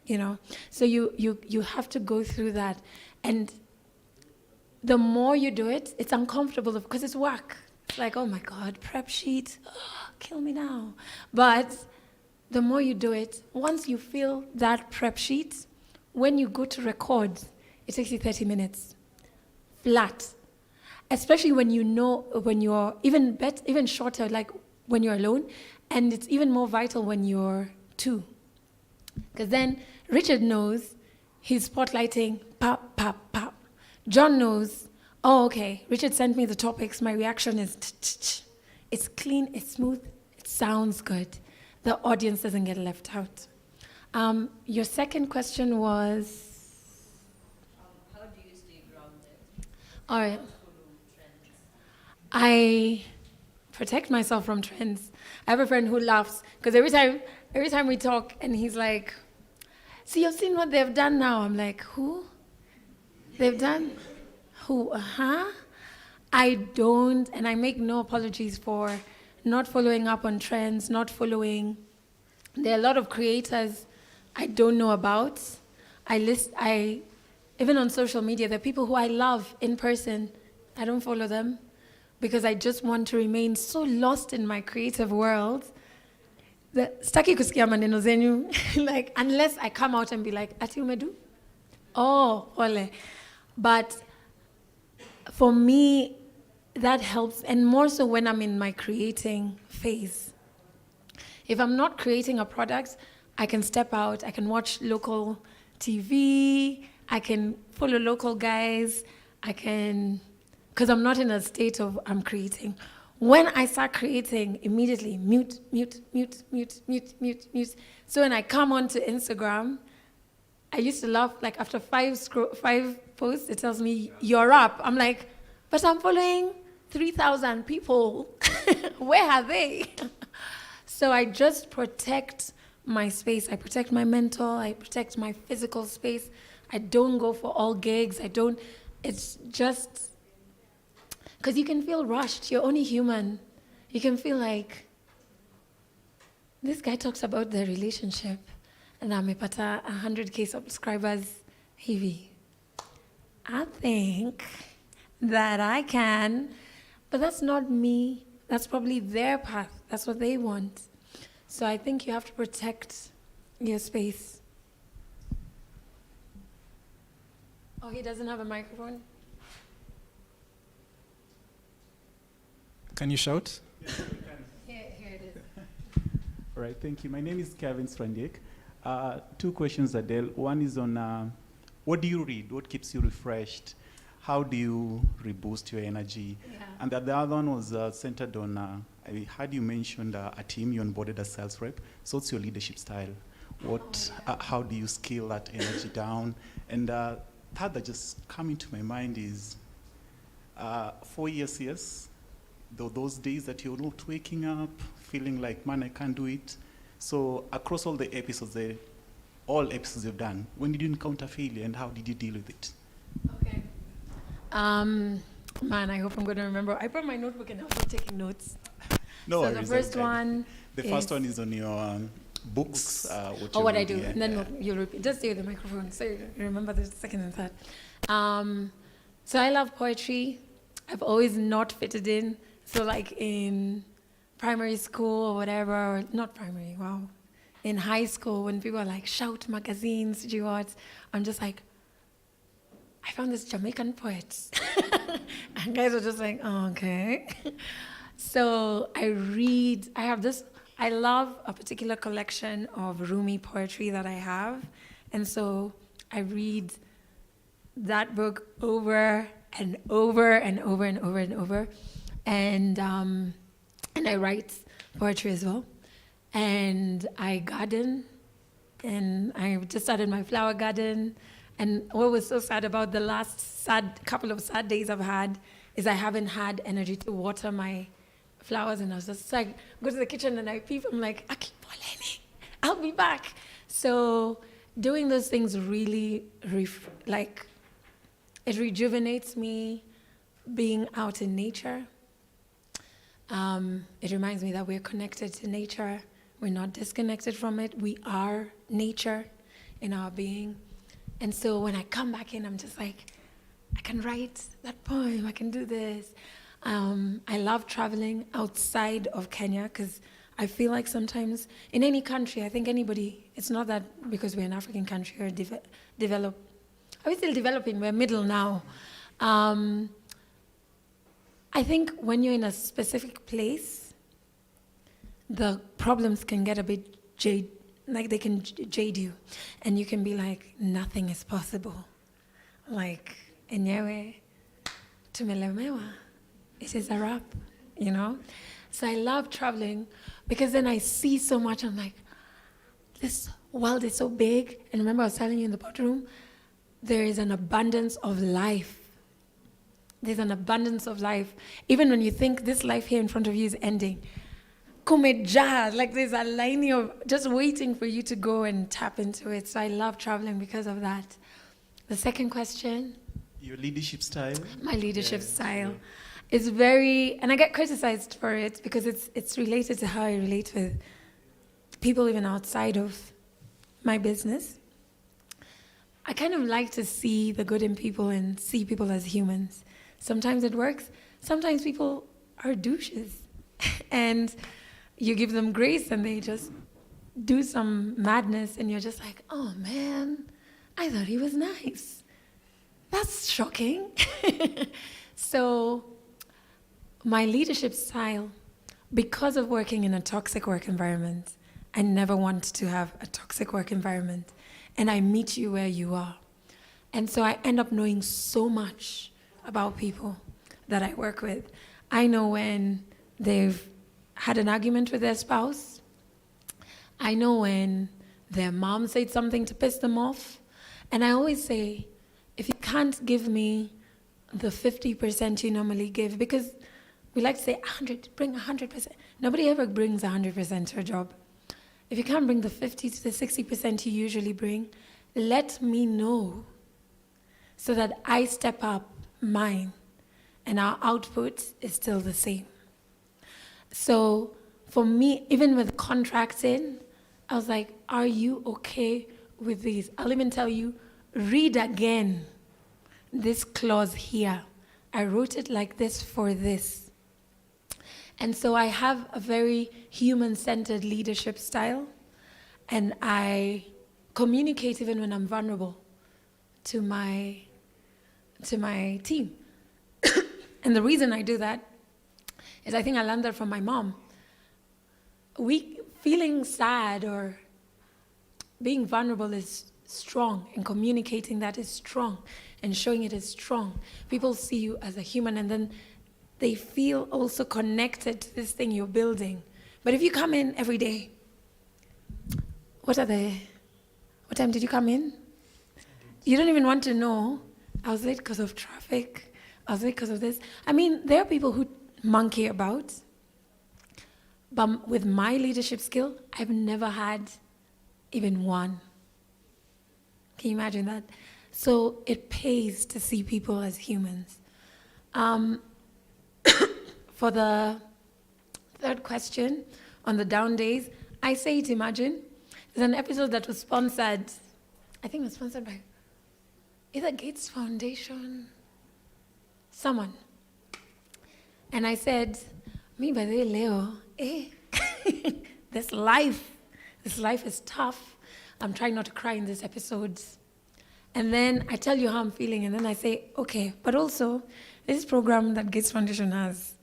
you know? So you have to go through that. And the more you do it, it's uncomfortable because it's work. It's like, oh my God, prep sheet, kill me now. But the more you do it, once you feel that prep sheet, when you go to record, it takes you 30 minutes, flat. Especially when you know, when you're even shorter, like when you're alone, and it's even more vital when you're two. Because then Richard knows he's spotlighting, pop, pop, pop. John knows, oh, okay, Richard sent me the topics, my reaction is, it's clean, it's smooth, it sounds good. The audience doesn't get left out. Your second question was? How do you stay grounded? All right. I protect myself from trends. I have a friend who laughs, because every time we talk, and he's like, see, you've seen what they've done now. I'm like, who? They've done? Who? I don't, and I make no apologies for not following up on trends, not following. There are a lot of creators I don't know about. Even on social media, there are people who I love in person. I don't follow them because I just want to remain so lost in my creative world. Staki kusikia maneno zenyu. Like, unless I come out and be like, ati umedu? Oh, ole. But for me, that helps, and more so when I'm in my creating phase. If I'm not creating a product, I can step out, I can watch local TV, I can follow local guys, because I'm not in a state of I'm creating. When I start creating, immediately mute. So when I come onto Instagram, I used to laugh, like after 5 posts, it tells me, you're up. I'm like, but I'm following 3,000 people. Where are they? So I just protect my space. I protect my mental. I protect my physical space. I don't go for all gigs. It's just, because you can feel rushed. You're only human. You can feel like, this guy talks about their relationship and amepata 100K subscribers hivi. I think that I can, but that's not me. That's probably their path. That's what they want. So I think you have to protect your space. Oh, he doesn't have a microphone? Can you shout? Here it is. All right, thank you. My name is Kevin Strandiek. 2 questions, Adele. One is on what do you read? What keeps you refreshed? how do you reboost your energy? Yeah. And the other one was centered on, I heard you mentioned a team, you onboarded a sales rep. So what's your leadership style? How do you scale that energy down? And third that just coming to my mind is 4 years, yes, those days that you're not waking up, feeling like, man, I can't do it. So across all the episodes, all episodes you've done, when did you encounter failure and how did you deal with it? Okay. Man, I hope I'm going to remember. I brought my notebook and I was taking notes. No So worries, the first I'll guide you. one The first one is on your books. what I do, yeah, and then yeah. you'll repeat. Just say the microphone so you remember the second and third. So I love poetry. I've always not fitted in. So like in primary school or whatever, or not primary, wow. In high school, when people are like, shout magazines, do you what? I'm just like, I found this Jamaican poet. And guys are just like, oh, okay. So I love a particular collection of Rumi poetry that I have. And so I read that book over and over and over and over and over. And I write poetry as well. And I garden. And I just started my flower garden. And what was so sad about the last couple of sad days I've had is I haven't had energy to water my flowers. And I was just like, go to the kitchen and I peep. I'm like, Aki poleni, I'll be back. So doing those things really, it rejuvenates me, being out in nature. It reminds me that we're connected to nature. We're not disconnected from it. We are nature in our being. And so when I come back in, I'm just like, I can write that poem, I can do this. I love traveling outside of Kenya because I feel like sometimes in any country, I think anybody, it's not that because we're an African country or developed. Are we still developing? We're middle now. I think when you're in a specific place, the problems can get a bit they can jade you. And you can be like, nothing is possible. Like, enyewe, tumelemewa. It is a wrap, you know? So I love traveling because then I see so much. I'm like, this world is so big. And remember I was telling you in the boardroom, there is an abundance of life. There's an abundance of life. Even when you think this life here in front of you is ending, kumeja, like there's a line of just waiting for you to go and tap into it. So I love traveling because of that. The second question? Your leadership style? My leadership style is very, and I get criticized for it because it's related to how I relate with people even outside of my business. I kind of like to see the good in people and see people as humans. Sometimes it works. Sometimes people are douches. And you give them grace and they just do some madness and you're just like, oh man, I thought he was nice. That's shocking. So my leadership style, because of working in a toxic work environment, I never want to have a toxic work environment. And I meet you where you are. And so I end up knowing so much about people that I work with. I know when they've had an argument with their spouse. I know when their mom said something to piss them off. And I always say, if you can't give me the 50% you normally give, because we like to say 100, bring 100%. Nobody ever brings 100% to a job. If you can't bring the 50 to the 60% you usually bring, let me know so that I step up mine and our output is still the same. So for me, even with contracting, I was like, are you okay with this? I'll even tell you, read again this clause here. I wrote it like this for this. And so I have a very human-centered leadership style, and I communicate even when I'm vulnerable to my team. And the reason I do that is I think I learned that from my mom. Feeling sad or being vulnerable is strong, and communicating that is strong. and showing it as strong, people see you as a human, and then they feel also connected to this thing you're building. But if you come in every day, what time did you come in? You don't even want to know. I was late because of traffic. I was late because of this. I mean, there are people who monkey about. But with my leadership skill, I've never had even one. Can you imagine that? So it pays to see people as humans. For the third question, on the down days, I say it, imagine. There's an episode that was sponsored, I think it was sponsored by either Gates Foundation, someone. And I said, me by the way, Leo, this life is tough. I'm trying not to cry in these episodes. And then I tell you how I'm feeling, and then I say, okay, but also, this program that Gates Foundation has,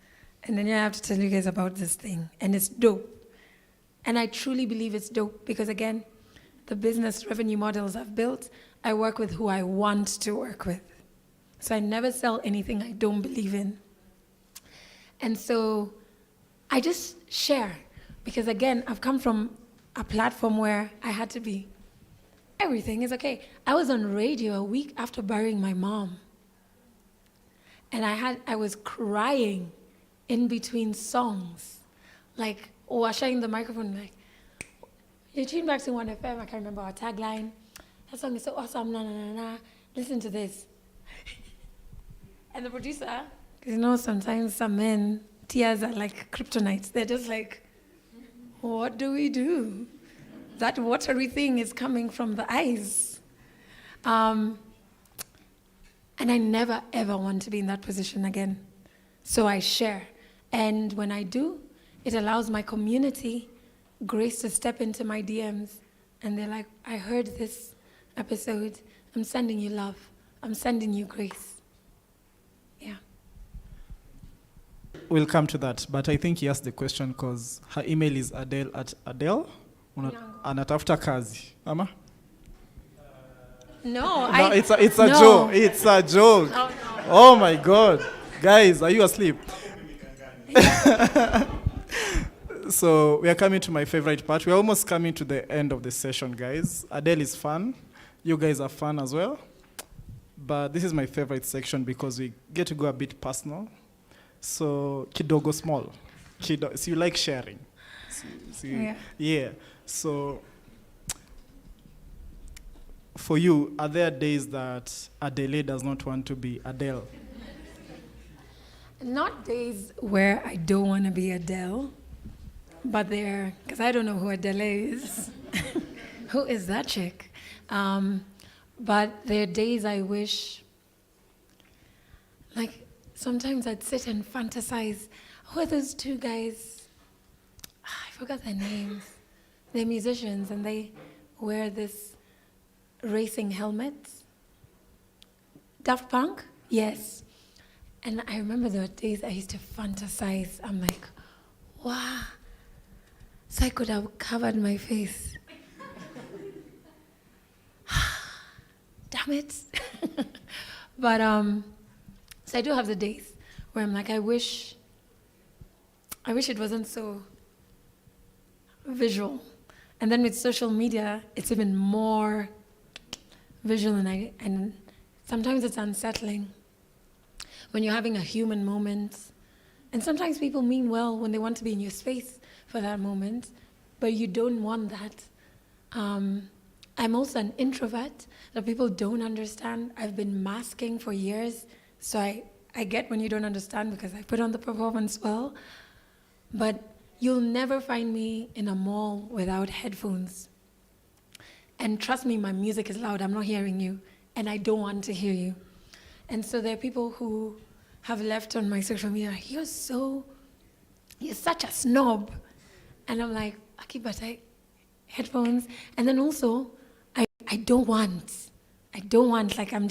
and then I have to tell you guys about this thing, and it's dope. And I truly believe it's dope, because again, the business revenue models I've built, I work with who I want to work with. So I never sell anything I don't believe in. And so I just share, because again, I've come from a platform where I had to be, everything is okay. I was on radio a week after burying my mom. And I was crying in between songs. Like, I was sharing the microphone, like, you tune back to 1FM, I can't remember our tagline. That song is so awesome, na na na na. Listen to this. And the producer, because you know sometimes some men, tears are like kryptonite. They're just like, what do we do? That watery thing is coming from the eyes. And I never, ever want to be in that position again. So I share. And when I do, it allows my community grace to step into my DMs. And they're like, I heard this episode. I'm sending you love. I'm sending you grace. Yeah. We'll come to that, but I think he asked the question because her email is Adele at Adele. Anatafuta kazi. Ama? No, it's a no. joke. It's a joke. Oh, no. Oh my God. Guys, are you asleep? So we are coming to my favorite part. We're almost coming to the end of the session, guys. Adele is fun. You guys are fun as well. But this is my favorite section because we get to go a bit personal. So kidogo small. So you like sharing. Yeah. So for you, are there days that Adele does not want to be Adele? Not days where I don't want to be Adele, but there, because I don't know who Adele is. Who is that chick? But there are days I wish, like, sometimes I'd sit and fantasize, who are those two guys? I forgot their names. They're musicians, and they wear this racing helmets. Daft Punk? Yes. And I remember there were days I used to fantasize. I'm like, wow. So I could have covered my face. Damn it. But, so I do have the days where I'm like, I wish it wasn't so visual. And then with social media, it's even more visual, and sometimes it's unsettling when you're having a human moment. And sometimes people mean well when they want to be in your space for that moment, but you don't want that. I'm also an introvert that people don't understand. I've been masking for years, so I get when you don't understand because I put on the performance well. But you'll never find me in a mall without headphones. And trust me, my music is loud. I'm not hearing you, and I don't want to hear you. And so there are people who have left on my social media, you're such a snob. And I'm like, okay, but headphones. And then also, I don't want, like, I'm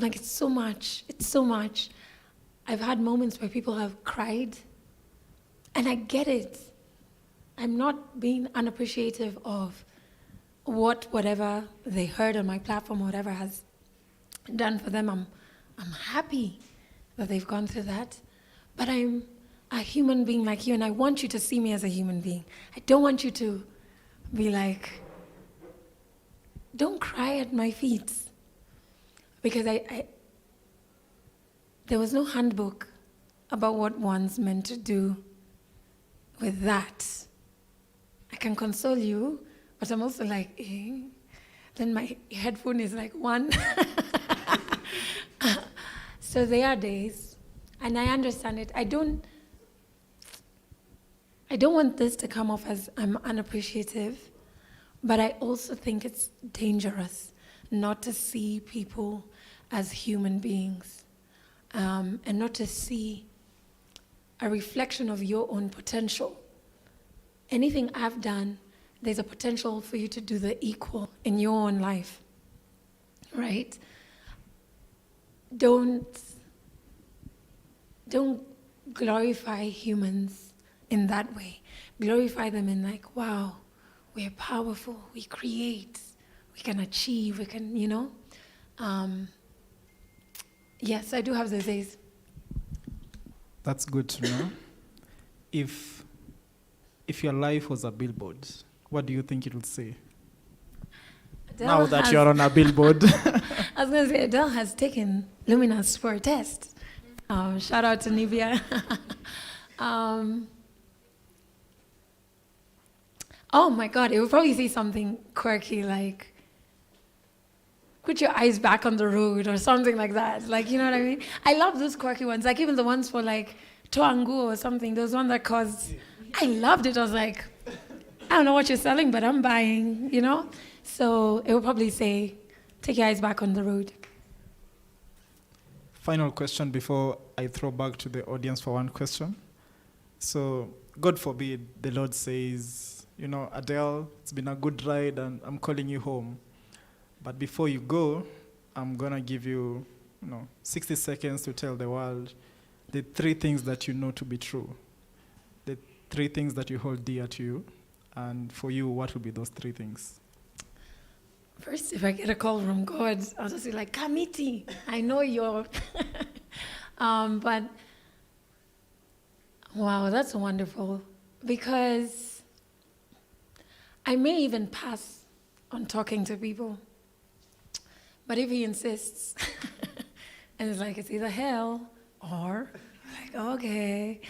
like, it's so much. I've had moments where people have cried, and I get it. I'm not being unappreciative of whatever they heard on my platform or whatever has done for them. I'm happy that they've gone through that. But I'm a human being like you, and I want you to see me as a human being. I don't want you to be like, don't cry at my feet. Because there was no handbook about what one's meant to do with that. I can console you, but I'm also like, then my headphone is like one. So there are days, and I understand it. I don't want this to come off as I'm unappreciative, but I also think it's dangerous not to see people as human beings, and not to see a reflection of your own potential. Anything I've done, there's a potential for you to do the equal in your own life, right? Don't glorify humans in that way. Glorify them in like, wow, we're powerful, we create, we can achieve, we can, yes, I do have those days. That's good to know. If your life was a billboard, what do you think it would say? Adele Now that you're on a billboard. I was going to say, Adele has taken Luminous for a test. Shout out to Nivea. Oh my God, it would probably say something quirky like, put your eyes back on the road or something like that. Like, you know what I mean? I love those quirky ones. Like even the ones for like Onyango or something. Those ones that caused, I loved it. I was like, I don't know what you're selling, but I'm buying, So it would probably say, take your eyes back on the road. Final question before I throw back to the audience for one question. So, God forbid, the Lord says, Adele, it's been a good ride and I'm calling you home. But before you go, I'm going to give you, 60 seconds to tell the world the 3 things that you know to be true. The 3 things that you hold dear to you. And for you, what would be those 3 things? First, if I get a call from God, I'll just be like, Kamiti, I know you're... but, wow, that's wonderful. Because I may even pass on talking to people. But if he insists, and it's like, it's either hell or, like, okay.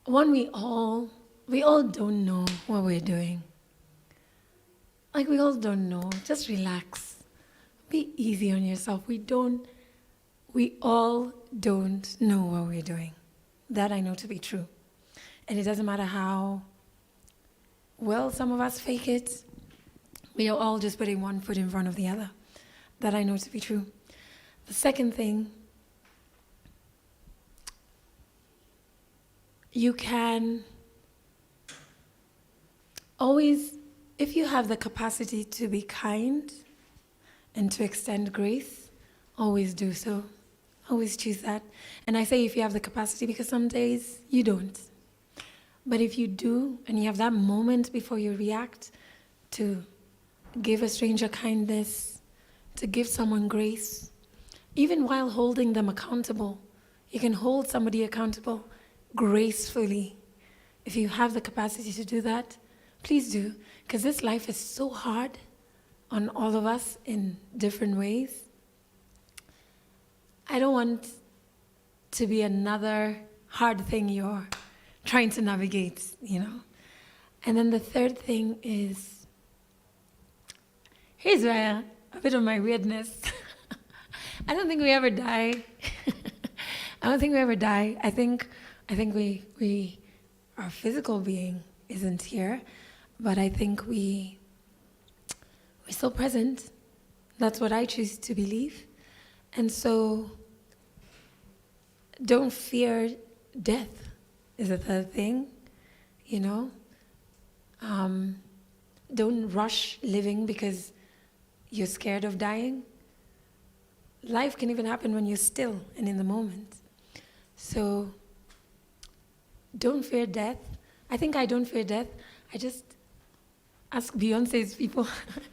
One, we all don't know what we're doing. Like, we all don't know. Just relax. Be easy on yourself. We all don't know what we're doing. That I know to be true. And it doesn't matter how well some of us fake it. We are all just putting one foot in front of the other. That I know to be true. The second thing, you can always, if you have the capacity to be kind and to extend grace, always do so. Always choose that. And I say if you have the capacity because some days you don't. But if you do, and you have that moment before you react to give a stranger kindness, to give someone grace, even while holding them accountable, you can hold somebody accountable gracefully. If you have the capacity to do that, please do, because this life is so hard on all of us in different ways. I don't want to be another hard thing you're trying to navigate, And then the third thing is, here's where a bit of my weirdness. I don't think we ever die. I don't think we ever die. I think we our physical being isn't here, but I think we're still present. That's what I choose to believe. And so don't fear death is the third thing, Don't rush living because you're scared of dying. Life can even happen when you're still and in the moment. So don't fear death. I think I don't fear death. I just ask Beyonce's people.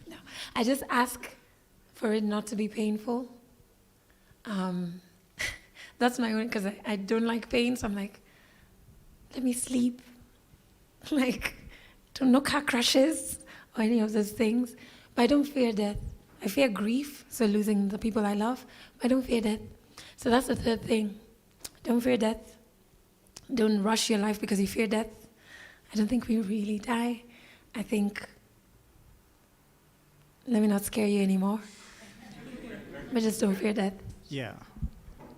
No. I just ask for it not to be painful. That's my own, because I don't like pain, so I'm like, let me sleep. Like, no car crashes or any of those things. But I don't fear death. I fear grief, so losing the people I love, but I don't fear death. So that's the third thing. Don't fear death. Don't rush your life because you fear death. I don't think we really die. I think, let me not scare you anymore. But just don't fear death. Yeah.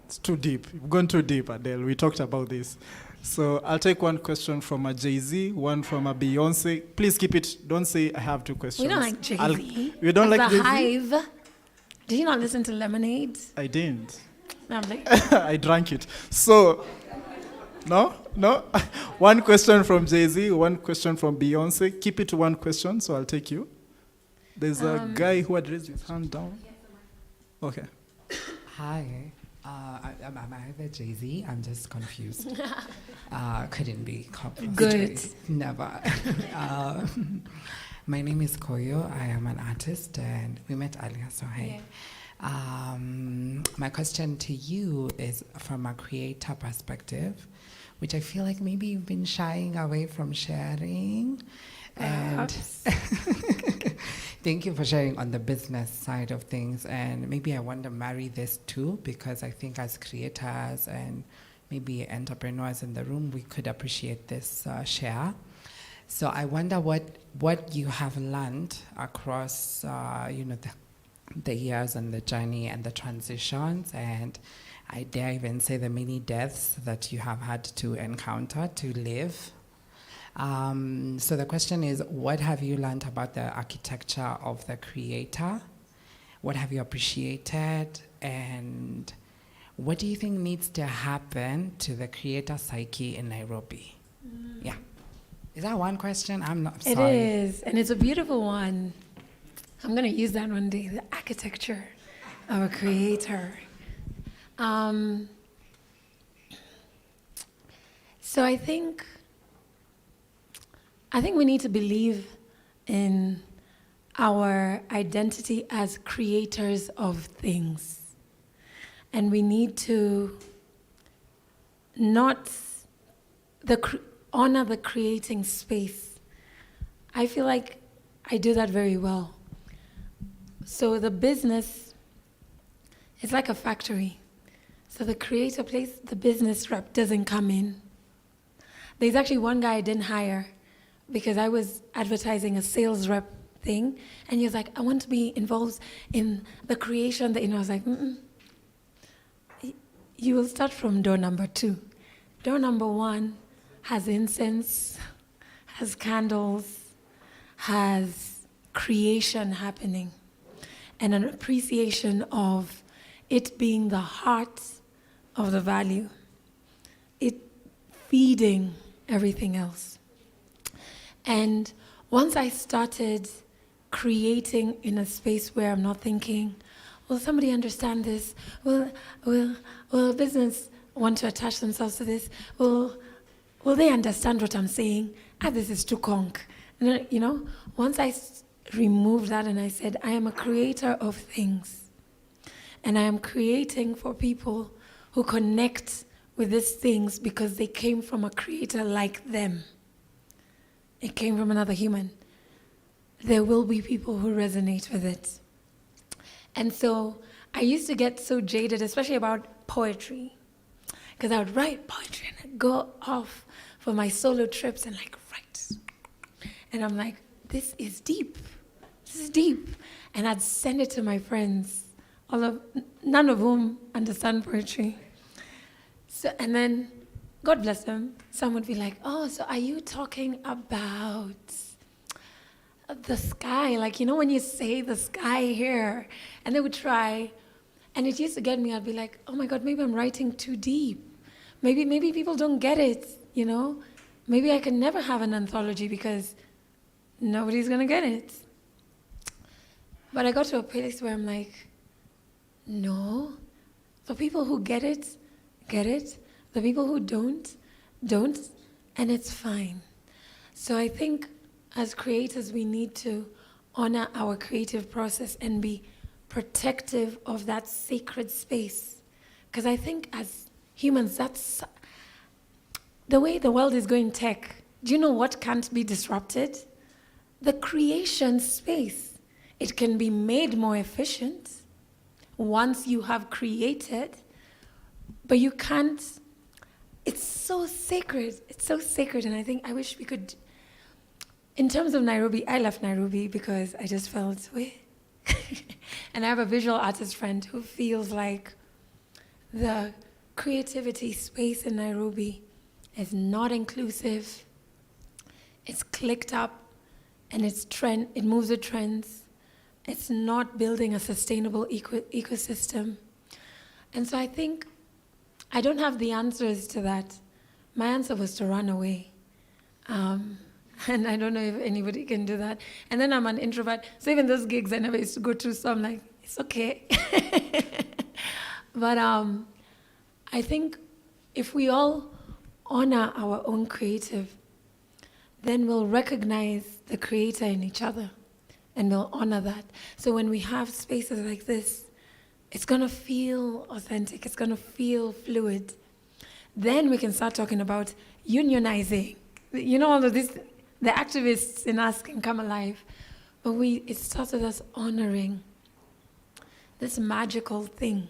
It's too deep. You've gone too deep, Adele. We talked about this. So I'll take one question from a Jay-Z, one from a Beyonce. Please keep it. Don't say I have two questions. We don't like Jay-Z. You don't like The Jay-Z? Hive. Did you not listen to Lemonade? I didn't. No, I'm like, I drank it. So, no? One question from Jay-Z, one question from Beyonce. Keep it to one question, so I'll take you. There's a guy who had raised his hand down. Okay. Hi. I'm either Jay-Z. I'm just confused. Couldn't be confused. Good. Never. My name is Koyo. I am an artist, and we met earlier, so hi. Yeah. My question to you is from a creator perspective, which I feel like maybe you've been shying away from sharing. And thank you for sharing on the business side of things. And maybe I want to marry this too, because I think as creators and maybe entrepreneurs in the room, we could appreciate this share. So I wonder what you have learned across, the years and the journey and the transitions, and I dare even say the many deaths that you have had to encounter to live. So the question is, what have you learned about the architecture of the creator? What have you appreciated? And what do you think needs to happen to the creator psyche in Nairobi? Yeah. Is that one question? I'm not sorry. it is, and it's a beautiful one. I'm going to use that one day, the architecture of a creator. So I think we need to believe in our identity as creators of things. And we need to not honor the creating space. I feel like I do that very well. So the business is like a factory. So the creator place, the business rep doesn't come in. There's actually one guy I didn't hire because I was advertising a sales rep thing, and he was like, I want to be involved in the creation. I was like, you will start from door number 2. Door number 1 has incense, has candles, has creation happening, and an appreciation of it being the heart of the value, it feeding everything else. And once I started creating in a space where I'm not thinking, will somebody understand this? Will a business want to attach themselves to this? Will they understand what I'm saying? This is too conk. Once I removed that and I said, I am a creator of things. And I am creating for people who connect with these things because they came from a creator like them. It came from another human. There will be people who resonate with it. And so I used to get so jaded, especially about poetry, because I would write poetry and I'd go off for my solo trips and write. And I'm like, this is deep. This is deep. And I'd send it to my friends, none of whom understand poetry. So, and then, God bless them, some would be like, oh, so are you talking about the sky? When you say the sky here, and they would try, and it used to get me, I'd be like, oh my God, maybe I'm writing too deep. Maybe people don't get it, Maybe I can never have an anthology because nobody's gonna get it. But I got to a place where I'm like, no, the people who get it, get it. The people who don't, and it's fine. So I think as creators, we need to honor our creative process and be protective of that sacred space. Because I think as humans, that's the way the world is going tech. Do you know what can't be disrupted? The creation space. It can be made more efficient once you have created, but you can't. It's so sacred. It's so sacred. And I wish we could, in terms of Nairobi, I left Nairobi because I just felt, wait. And I have a visual artist friend who feels like the creativity space in Nairobi is not inclusive. It's clicked up and it moves with trends. It's not building a sustainable ecosystem. And so I think I don't have the answers to that. My answer was to run away. And I don't know if anybody can do that. And then I'm an introvert. So even those gigs I never used to go to, so I'm like, it's okay. But I think if we all honor our own creative, then we'll recognize the creator in each other and we'll honor that. So when we have spaces like this, it's gonna feel authentic, it's gonna feel fluid. Then we can start talking about unionizing. You know, all of this, the activists in us can come alive. But it starts with us honoring this magical thing,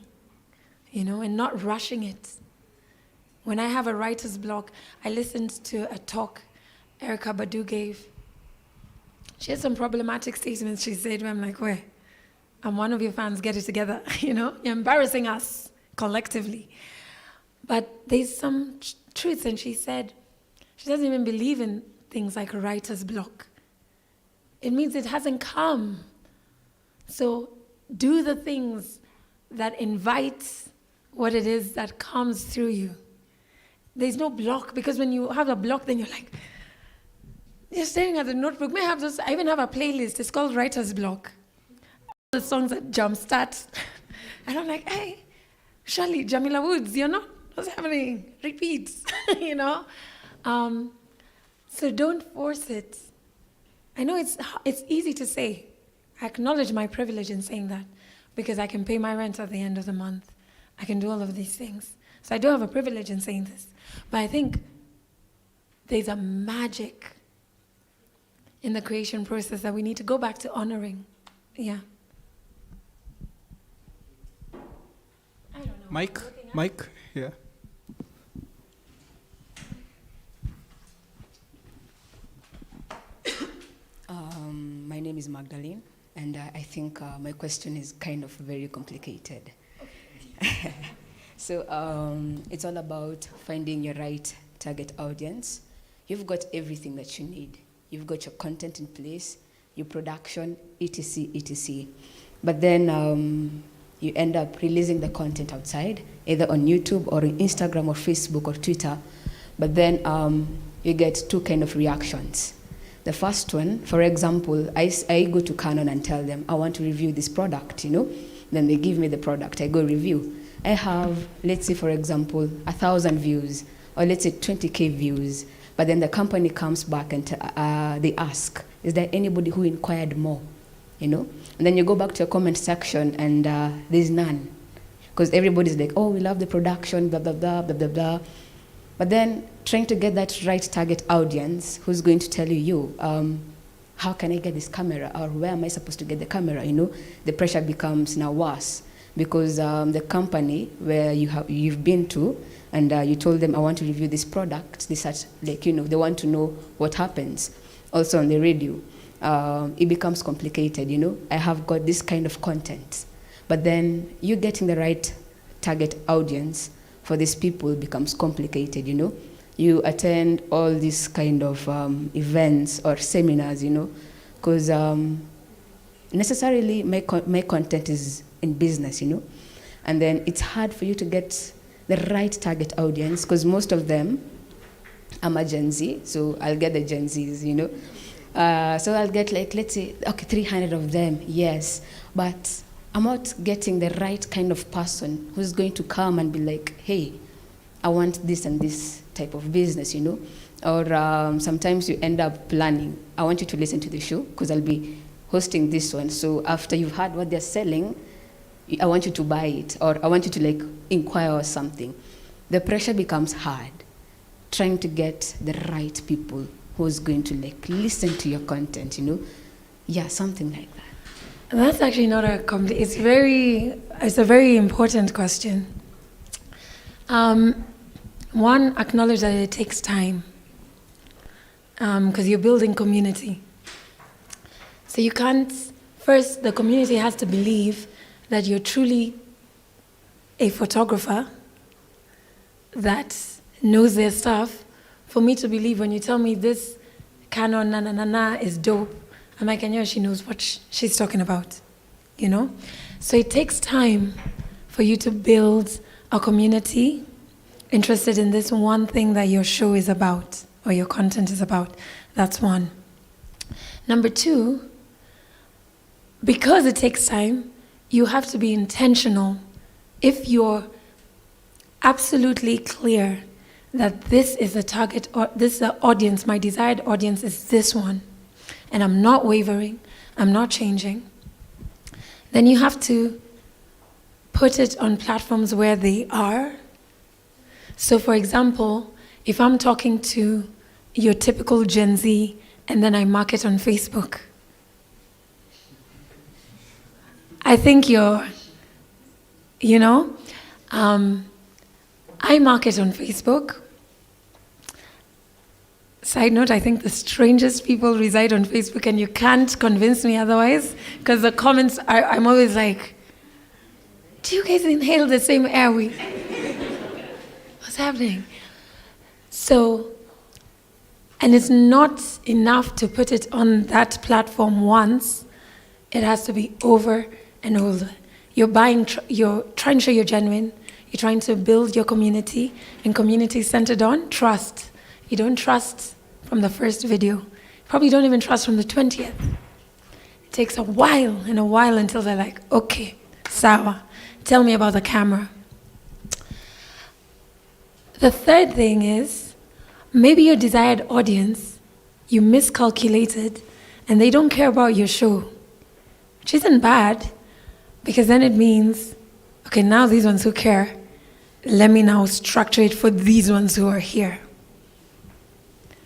you know, and not rushing it. When I have a writer's block, I listened to a talk Erica Badu gave. She had some problematic statements she said, where I'm like, where? I'm one of your fans, get it together, you know? You're embarrassing us collectively. But there's some truths, and she said she doesn't even believe in things like a writer's block. It means it hasn't come. So do the things that invite what it is that comes through you. There's no block, because when you have a block, then you're staring at the notebook. I even have a playlist, it's called Writer's Block. The songs that jumpstart. And I'm like, hey, Shirley, Jamila Woods, what's happening? Repeats, you know? So don't force it. I know it's easy to say. I acknowledge my privilege in saying that because I can pay my rent at the end of the month. I can do all of these things. So I do have a privilege in saying this. But I think there's a magic in the creation process that we need to go back to honoring. Yeah. I don't know. Mike, yeah. My name is Magdalene, and I think my question is kind of very complicated. So it's all about finding your right target audience. You've got everything that you need. You've got your content in place, your production, etc., etc. But then you end up releasing the content outside, either on YouTube or on Instagram or Facebook or Twitter. But then you get two kind of reactions. The first one, for example, I go to Canon and tell them, I want to review this product, you know? Then they give me the product, I go review. I have, let's say, for example, 1,000 views, or let's say 20K views, but then the company comes back and they ask, is there anybody who inquired more, you know? And then you go back to your comment section and there's none. Because everybody's like, oh, we love the production, blah, blah, blah, blah, blah, blah. But then trying to get that right target audience who's going to tell you, how can I get this camera? Or where am I supposed to get the camera? You know, the pressure becomes now worse because the company where you've been to and you told them, I want to review this product, they start, like, you know, they want to know what happens. Also on the radio, it becomes complicated, you know. I have got this kind of content. But then you getting the right target audience for these people becomes complicated, you know. You attend all these kind of events or seminars, you know, because necessarily my content is in business, you know, and then it's hard for you to get the right target audience because most of them, I'm a Gen Z, so I'll get the Gen Zs, you know. So I'll get like, let's say, okay, 300 of them, yes, but I'm not getting the right kind of person who's going to come and be like, hey, I want this and this type of business, you know? Or sometimes you end up planning, I want you to listen to the show because I'll be hosting this one. So after you've heard what they're selling, I want you to buy it, or I want you to like inquire or something. The pressure becomes hard, trying to get the right people who's going to like listen to your content, you know? Yeah, something like that. That's actually not a it's a very important question. One, acknowledge that it takes time, because you're building community. So you can't, first, the community has to believe that you're truly a photographer that knows their stuff. For me to believe when you tell me this Canon na is dope, I'm like, and yeah, she knows what she's talking about, you know? So it takes time for you to build a community interested in this one thing that your show is about or your content is about. That's one. Number two, because it takes time, you have to be intentional. If you're absolutely clear that this is the target, or this is the audience, my desired audience is this one, and I'm not wavering, I'm not changing, then you have to put it on platforms where they are. So for example, if I'm talking to your typical Gen Z and then I market on Facebook, I think I market on Facebook. Side note, I think the strangest people reside on Facebook, and you can't convince me otherwise, because the comments, I'm always like, do you guys inhale the same air what's happening? So, and it's not enough to put it on that platform once. It has to be over and over. You're trying to show you're genuine. You're trying to build your community, and community is centered on trust. You don't trust from the first video. You probably don't even trust from the 20th. It takes a while until they're like, okay, sawa, tell me about the camera. The third thing is, maybe your desired audience, you miscalculated, and they don't care about your show, which isn't bad, because then it means, okay, now these ones who care, let me now structure it for these ones who are here.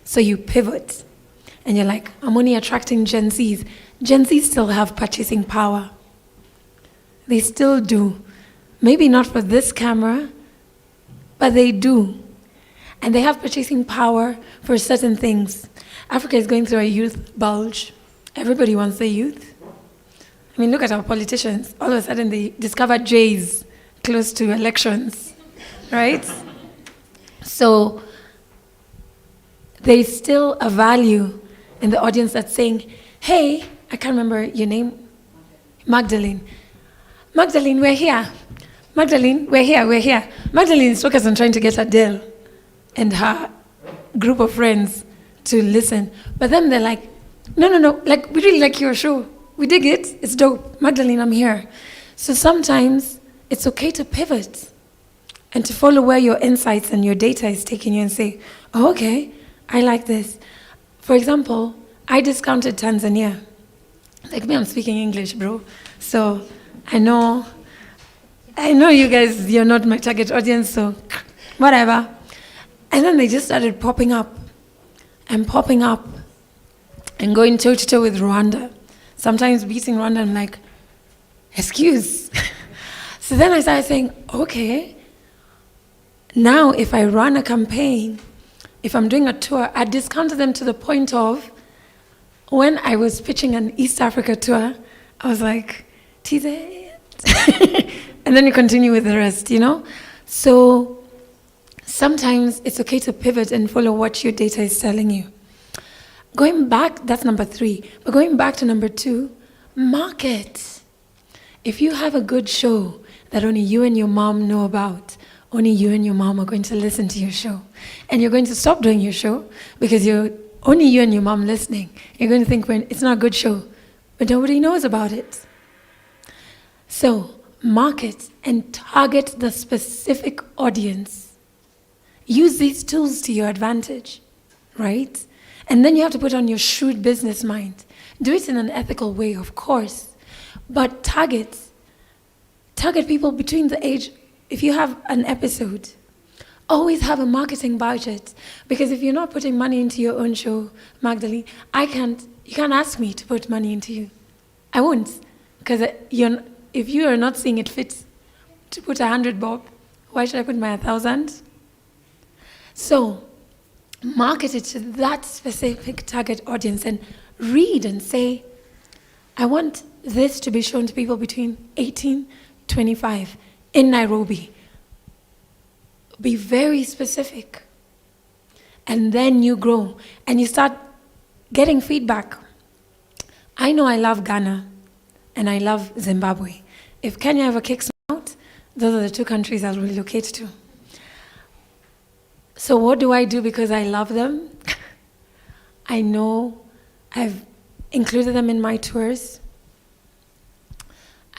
So you pivot, and you're like, I'm only attracting Gen Zs. Gen Zs still have purchasing power. They still do. Maybe not for this camera, but they do. And they have purchasing power for certain things. Africa is going through a youth bulge. Everybody wants their youth. I mean, look at our politicians. All of a sudden, they discovered J's close to elections, right? So there's still a value in the audience that's saying, hey, I can't remember your name, Magdalene. Magdalene, we're here. Magdalene, we're here. Magdalene is focused on trying to get Adele and her group of friends to listen. But then they're like, no, like, we really like your show. We dig it, it's dope. Magdalene, I'm here. So sometimes it's okay to pivot and to follow where your insights and your data is taking you and say, oh, okay, I like this. For example, I discounted Tanzania. Like me, I'm speaking English, bro. So I know you guys, you're not my target audience, so whatever. And then they just started popping up and going toe-to-toe with Rwanda. Sometimes beating Rwanda, I'm like, excuse. So then I started saying, okay, now if I run a campaign, if I'm doing a tour, I discounted them to the point of, when I was pitching an East Africa tour, I was like, tease it. And then you continue with the rest, you know? So sometimes it's okay to pivot and follow what your data is telling you. Going back, that's number 3. But going back to number 2, market. If you have a good show that only you and your mom know about, only you and your mom are going to listen to your show. And you're going to stop doing your show because only you and your mom listening. You're going to think, it's not a good show, but nobody knows about it. So market and target the specific audience. Use these tools to your advantage, right? And then you have to put on your shrewd business mind. Do it in an ethical way, of course. But target people between the age, if you have an episode, always have a marketing budget. Because if you're not putting money into your own show, Magdalene, you can't ask me to put money into you. I won't. Because if you are not seeing it fit to put 100 bob, why should I put my 1,000? So, market it to that specific target audience and read and say, I want this to be shown to people between 18 25 in Nairobi. Be very specific. And then you grow and you start getting feedback. I know I love Ghana and I love Zimbabwe. If Kenya ever kicks me out, those are the two countries I'll relocate to. So what do I do because I love them? I know I've included them in my tours.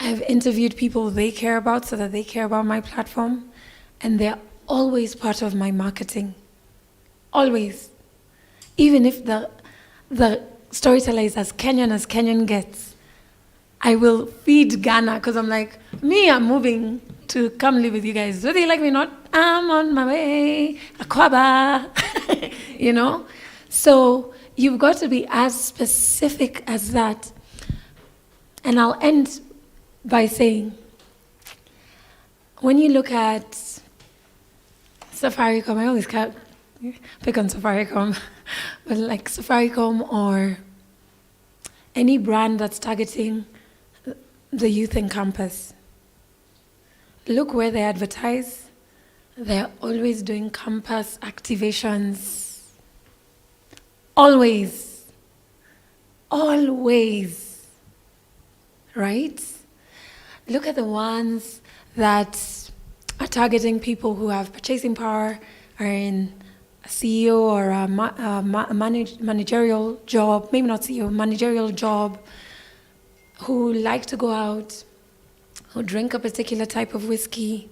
I've interviewed people they care about so that they care about my platform. And they're always part of my marketing. Always. Even if the storyteller is as Kenyan gets, I will feed Ghana because I'm like, I'm moving to come live with you guys. Whether you like me or not, I'm on my way. Akwaba. You know? So you've got to be as specific as that. And I'll end by saying, when you look at Safaricom, I always pick on Safaricom, but like Safaricom or any brand that's targeting the youth in campus, look where they advertise. They're always doing campus activations. Always. Always. Right? Look at the ones that are targeting people who have purchasing power, are in a CEO or a managerial job, maybe not CEO, managerial job, who like to go out, who drink a particular type of whiskey.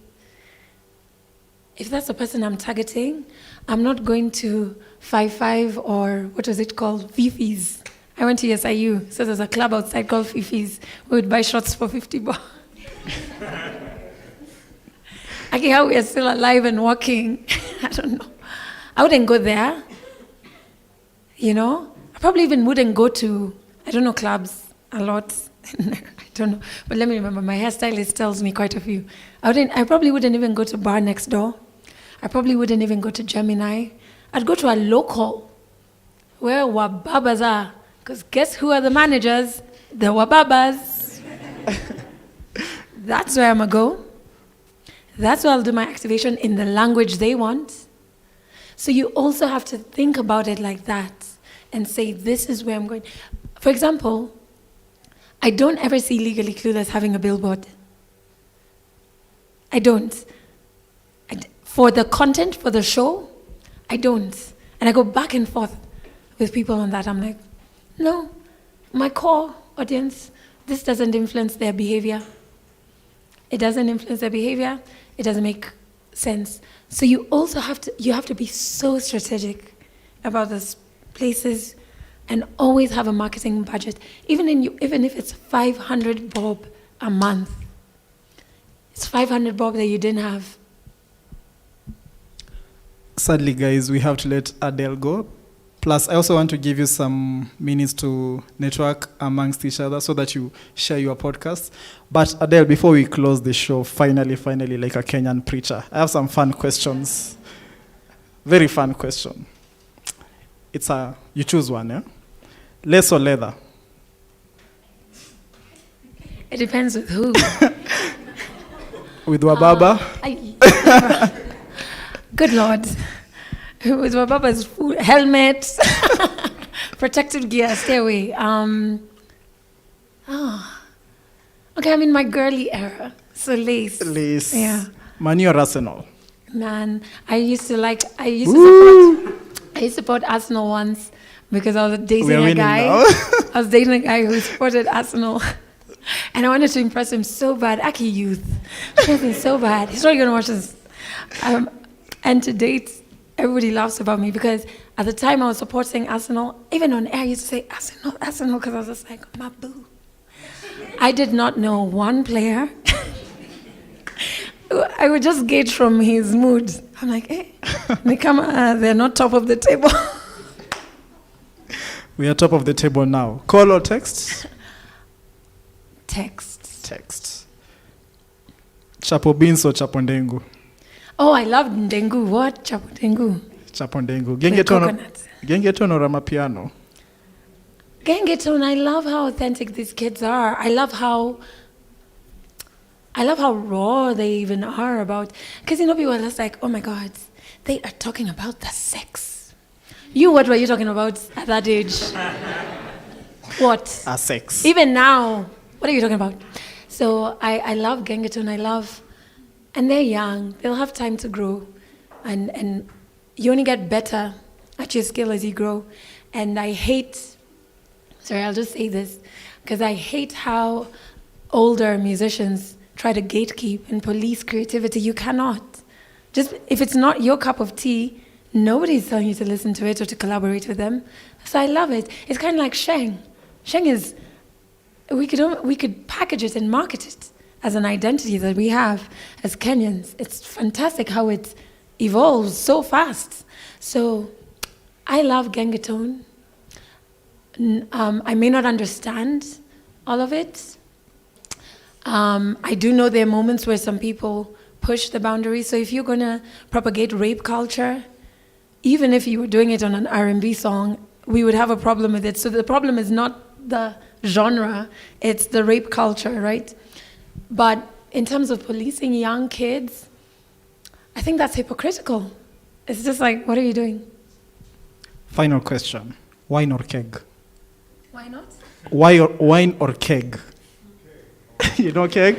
If that's the person I'm targeting, I'm not going to 5-5 or what was it called, Fifi's. I went to SIU, so there's a club outside called Fifi's. We would buy shots for 50 bucks. Okay, how we are still alive and walking, I don't know. I wouldn't go there, you know? I probably even wouldn't go to, clubs a lot. I don't know. But let me remember, my hairstylist tells me quite a few. I probably wouldn't even go to bar next door. I probably wouldn't even go to Gemini. I'd go to a local where Wababas are. Because guess who are the managers? The Wababas. That's where I'm going to go. That's where I'll do my activation in the language they want. So you also have to think about it like that and say, this is where I'm going. For example, I don't ever see Legally Clueless having a billboard. I don't. For the content, for the show, I don't. And I go back and forth with people on that. I'm like, no, my core audience, this doesn't influence their behavior. It doesn't influence their behavior. It doesn't make sense. So you also have to be so strategic about those places and always have a marketing budget. Even if it's 500 bob a month, it's 500 bob that you didn't have. Sadly, guys, we have to let Adele go. Plus, I also want to give you some minutes to network amongst each other so that you share your podcast. But Adele, before we close the show, finally, like a Kenyan preacher, I have some fun questions. Very fun question. You choose one, yeah? Lace or leather? It depends with who. With Wababa? Good Lord. With Wababa's food, helmet, protective gear, stay away. Okay, I'm in my girly era, so lace. Lace. Yeah. Mani or Arsenal? Man, I used to support Arsenal once because I was dating a guy. I was dating a guy who supported Arsenal. And I wanted to impress him so bad. Aki youth. So bad. He's probably going to watch this. And to date, everybody laughs about me because At the time, I was supporting Arsenal. Even on air, I used to say, Arsenal, Arsenal, because I was just like, my boo. I did not know one player. I would just gauge from his mood. I'm like, hey, they're not top of the table. We are top of the table now. Call or text? Text. Text. Chapo beans or chapo ndengu? Oh, I love ndengu. What? Chapo ndengu. Chapo ndengu. Coconut. Gengeton or amapiano? Gengeton, I love how authentic these kids are. I love how raw they even are about, because people are just like, oh my God, they are talking about the sex. What were you talking about at that age? What? Sex. Even now, what are you talking about? So I love Gengeton, and they're young, they'll have time to grow, and you only get better at your skill as you grow. And I hate, I'll just say this, because I hate how older musicians try to gatekeep and police creativity. You cannot. Just if it's not your cup of tea, nobody's telling you to listen to it or to collaborate with them. So I love it. It's kind of like Sheng. Sheng is, we could package it and market it as an identity that we have as Kenyans. It's fantastic how it evolves so fast. So I love Gengeton. I may not understand all of it. I do know there are moments where some people push the boundaries. So if you're going to propagate rape culture, even if you were doing it on an R&B song, we would have a problem with it. So the problem is not the genre, it's the rape culture, right? But in terms of policing young kids, I think that's hypocritical. It's just like, what are you doing? Final question. Wine or keg? Why not? Wine or keg? You know keg?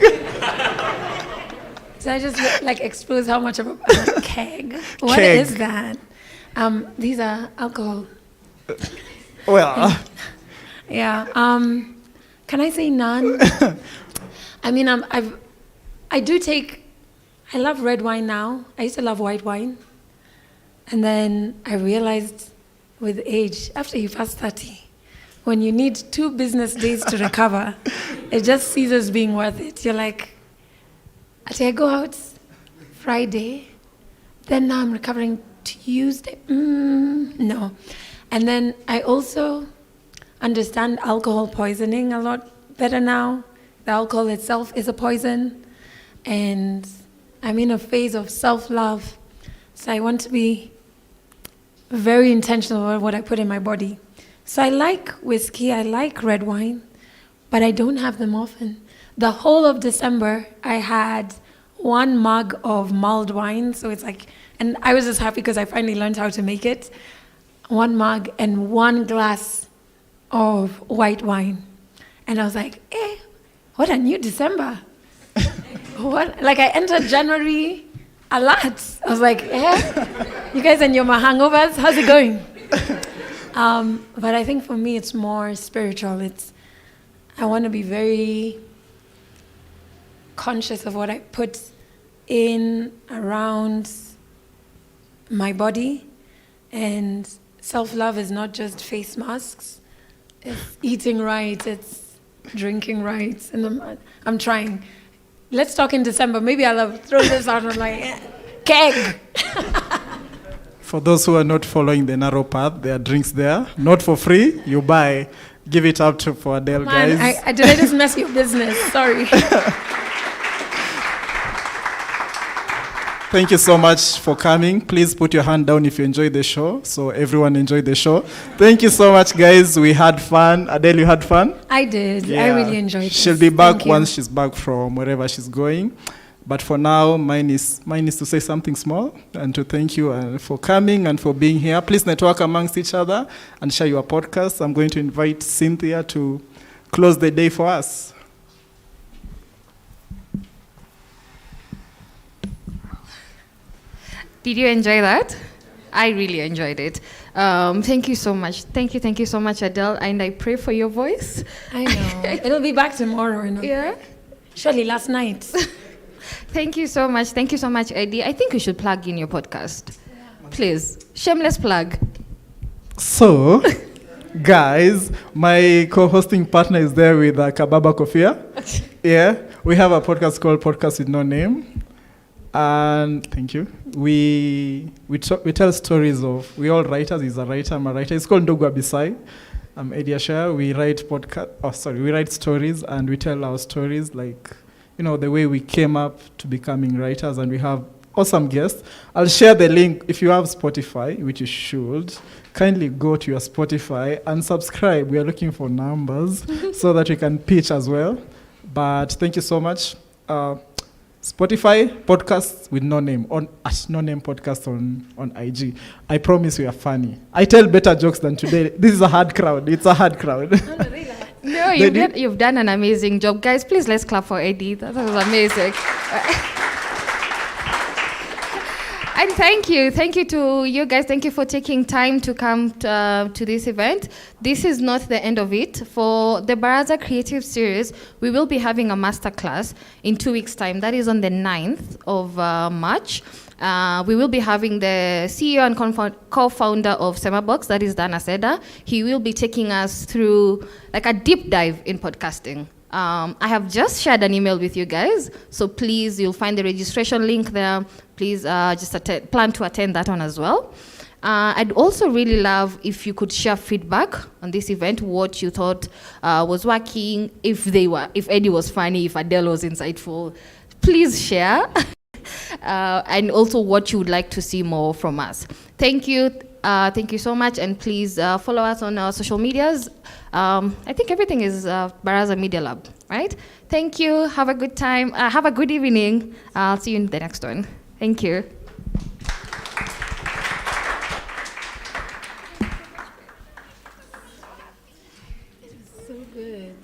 So I just expose how much of a keg. What Keg. is that? These are alcohol. Well. Yeah. Can I say none? I mean, I love red wine now. I used to love white wine. And then I realized with age, after you pass 30, when you need 2 business days to recover, it just ceases being worth it. You're like, I go out Friday, then now I'm recovering Tuesday. No. And then I also understand alcohol poisoning a lot better now. The alcohol itself is a poison. And I'm in a phase of self-love. So I want to be very intentional about what I put in my body. So I like whiskey, I like red wine, but I don't have them often. The whole of December, I had 1 mug of mulled wine. So it's like, and I was just happy because I finally learned how to make it. 1 mug and 1 glass of white wine. And I was like, what a new December. What? Like I entered January a lot. I was like, you guys and your hangovers, how's it going? But I think for me, it's more spiritual. I want to be very conscious of what I put in, around my body. And self-love is not just face masks. It's eating right. It's drinking right. And I'm trying. Let's talk in December. Maybe I'll throw this out on my keg. For those who are not following the narrow path, there are drinks there. Not for free. You buy. Give it up for Adele, Man, guys. did I just mess your business? Sorry. Thank you so much for coming. Please put your hand down if you enjoyed the show, so everyone enjoyed the show. Thank you so much, guys. We had fun. Adele, you had fun? I did. Yeah. I really enjoyed it. She'll be back once she's back from wherever she's going. But for now, mine is to say something small and to thank you for coming and for being here. Please network amongst each other and share your podcast. I'm going to invite Cynthia to close the day for us. Did you enjoy that? I really enjoyed it. Thank you so much. Thank you so much, Adele. And I pray for your voice. I know. It'll be back tomorrow. Yeah? Surely last night. Thank you so much. Thank you so much, Eddie. I think you should plug in your podcast. Please. Shameless plug. So, guys, my co-hosting partner is there with Kababa Kofia. Yeah, we have a podcast called Podcast with No Name. And thank you. We tell stories of, we all writers. He's a writer, I'm a writer. It's called Ndogo Abisai. I'm Eddie Asher. We write we write stories and we tell our stories, like, the way we came up to becoming writers, and we have awesome guests. I'll share the link. If you have Spotify, which you should, kindly go to your Spotify and subscribe. We are looking for numbers so that we can pitch as well. But thank you so much. Spotify podcasts with No Name at No Name Podcast on IG. I promise we are funny. I tell better jokes than today. This is a hard crowd. It's a hard crowd. No, you've done an amazing job. Guys, please let's clap for Eddie. That was amazing. And thank you to you guys. Thank you for taking time to come to this event. This is not the end of it. For the Baraza Creative Series, we will be having a masterclass in 2 weeks' time. That is on the 9th of March. We will be having the CEO and co-founder of Semabox, that is Dana Seda. He will be taking us through like a deep dive in podcasting. I have just shared an email with you guys, so please, you'll find the registration link there. Please plan to attend that one as well. I'd also really love if you could share feedback on this event, what you thought was working, if Eddie was funny, if Adele was insightful. Please share. And also what you would like to see more from us. Thank you so much, and please follow us on our social medias. I think everything is Baraza Media Lab, right? Thank you. Have a good time. Have a good evening. I'll see you in the next one. Thank you. So good.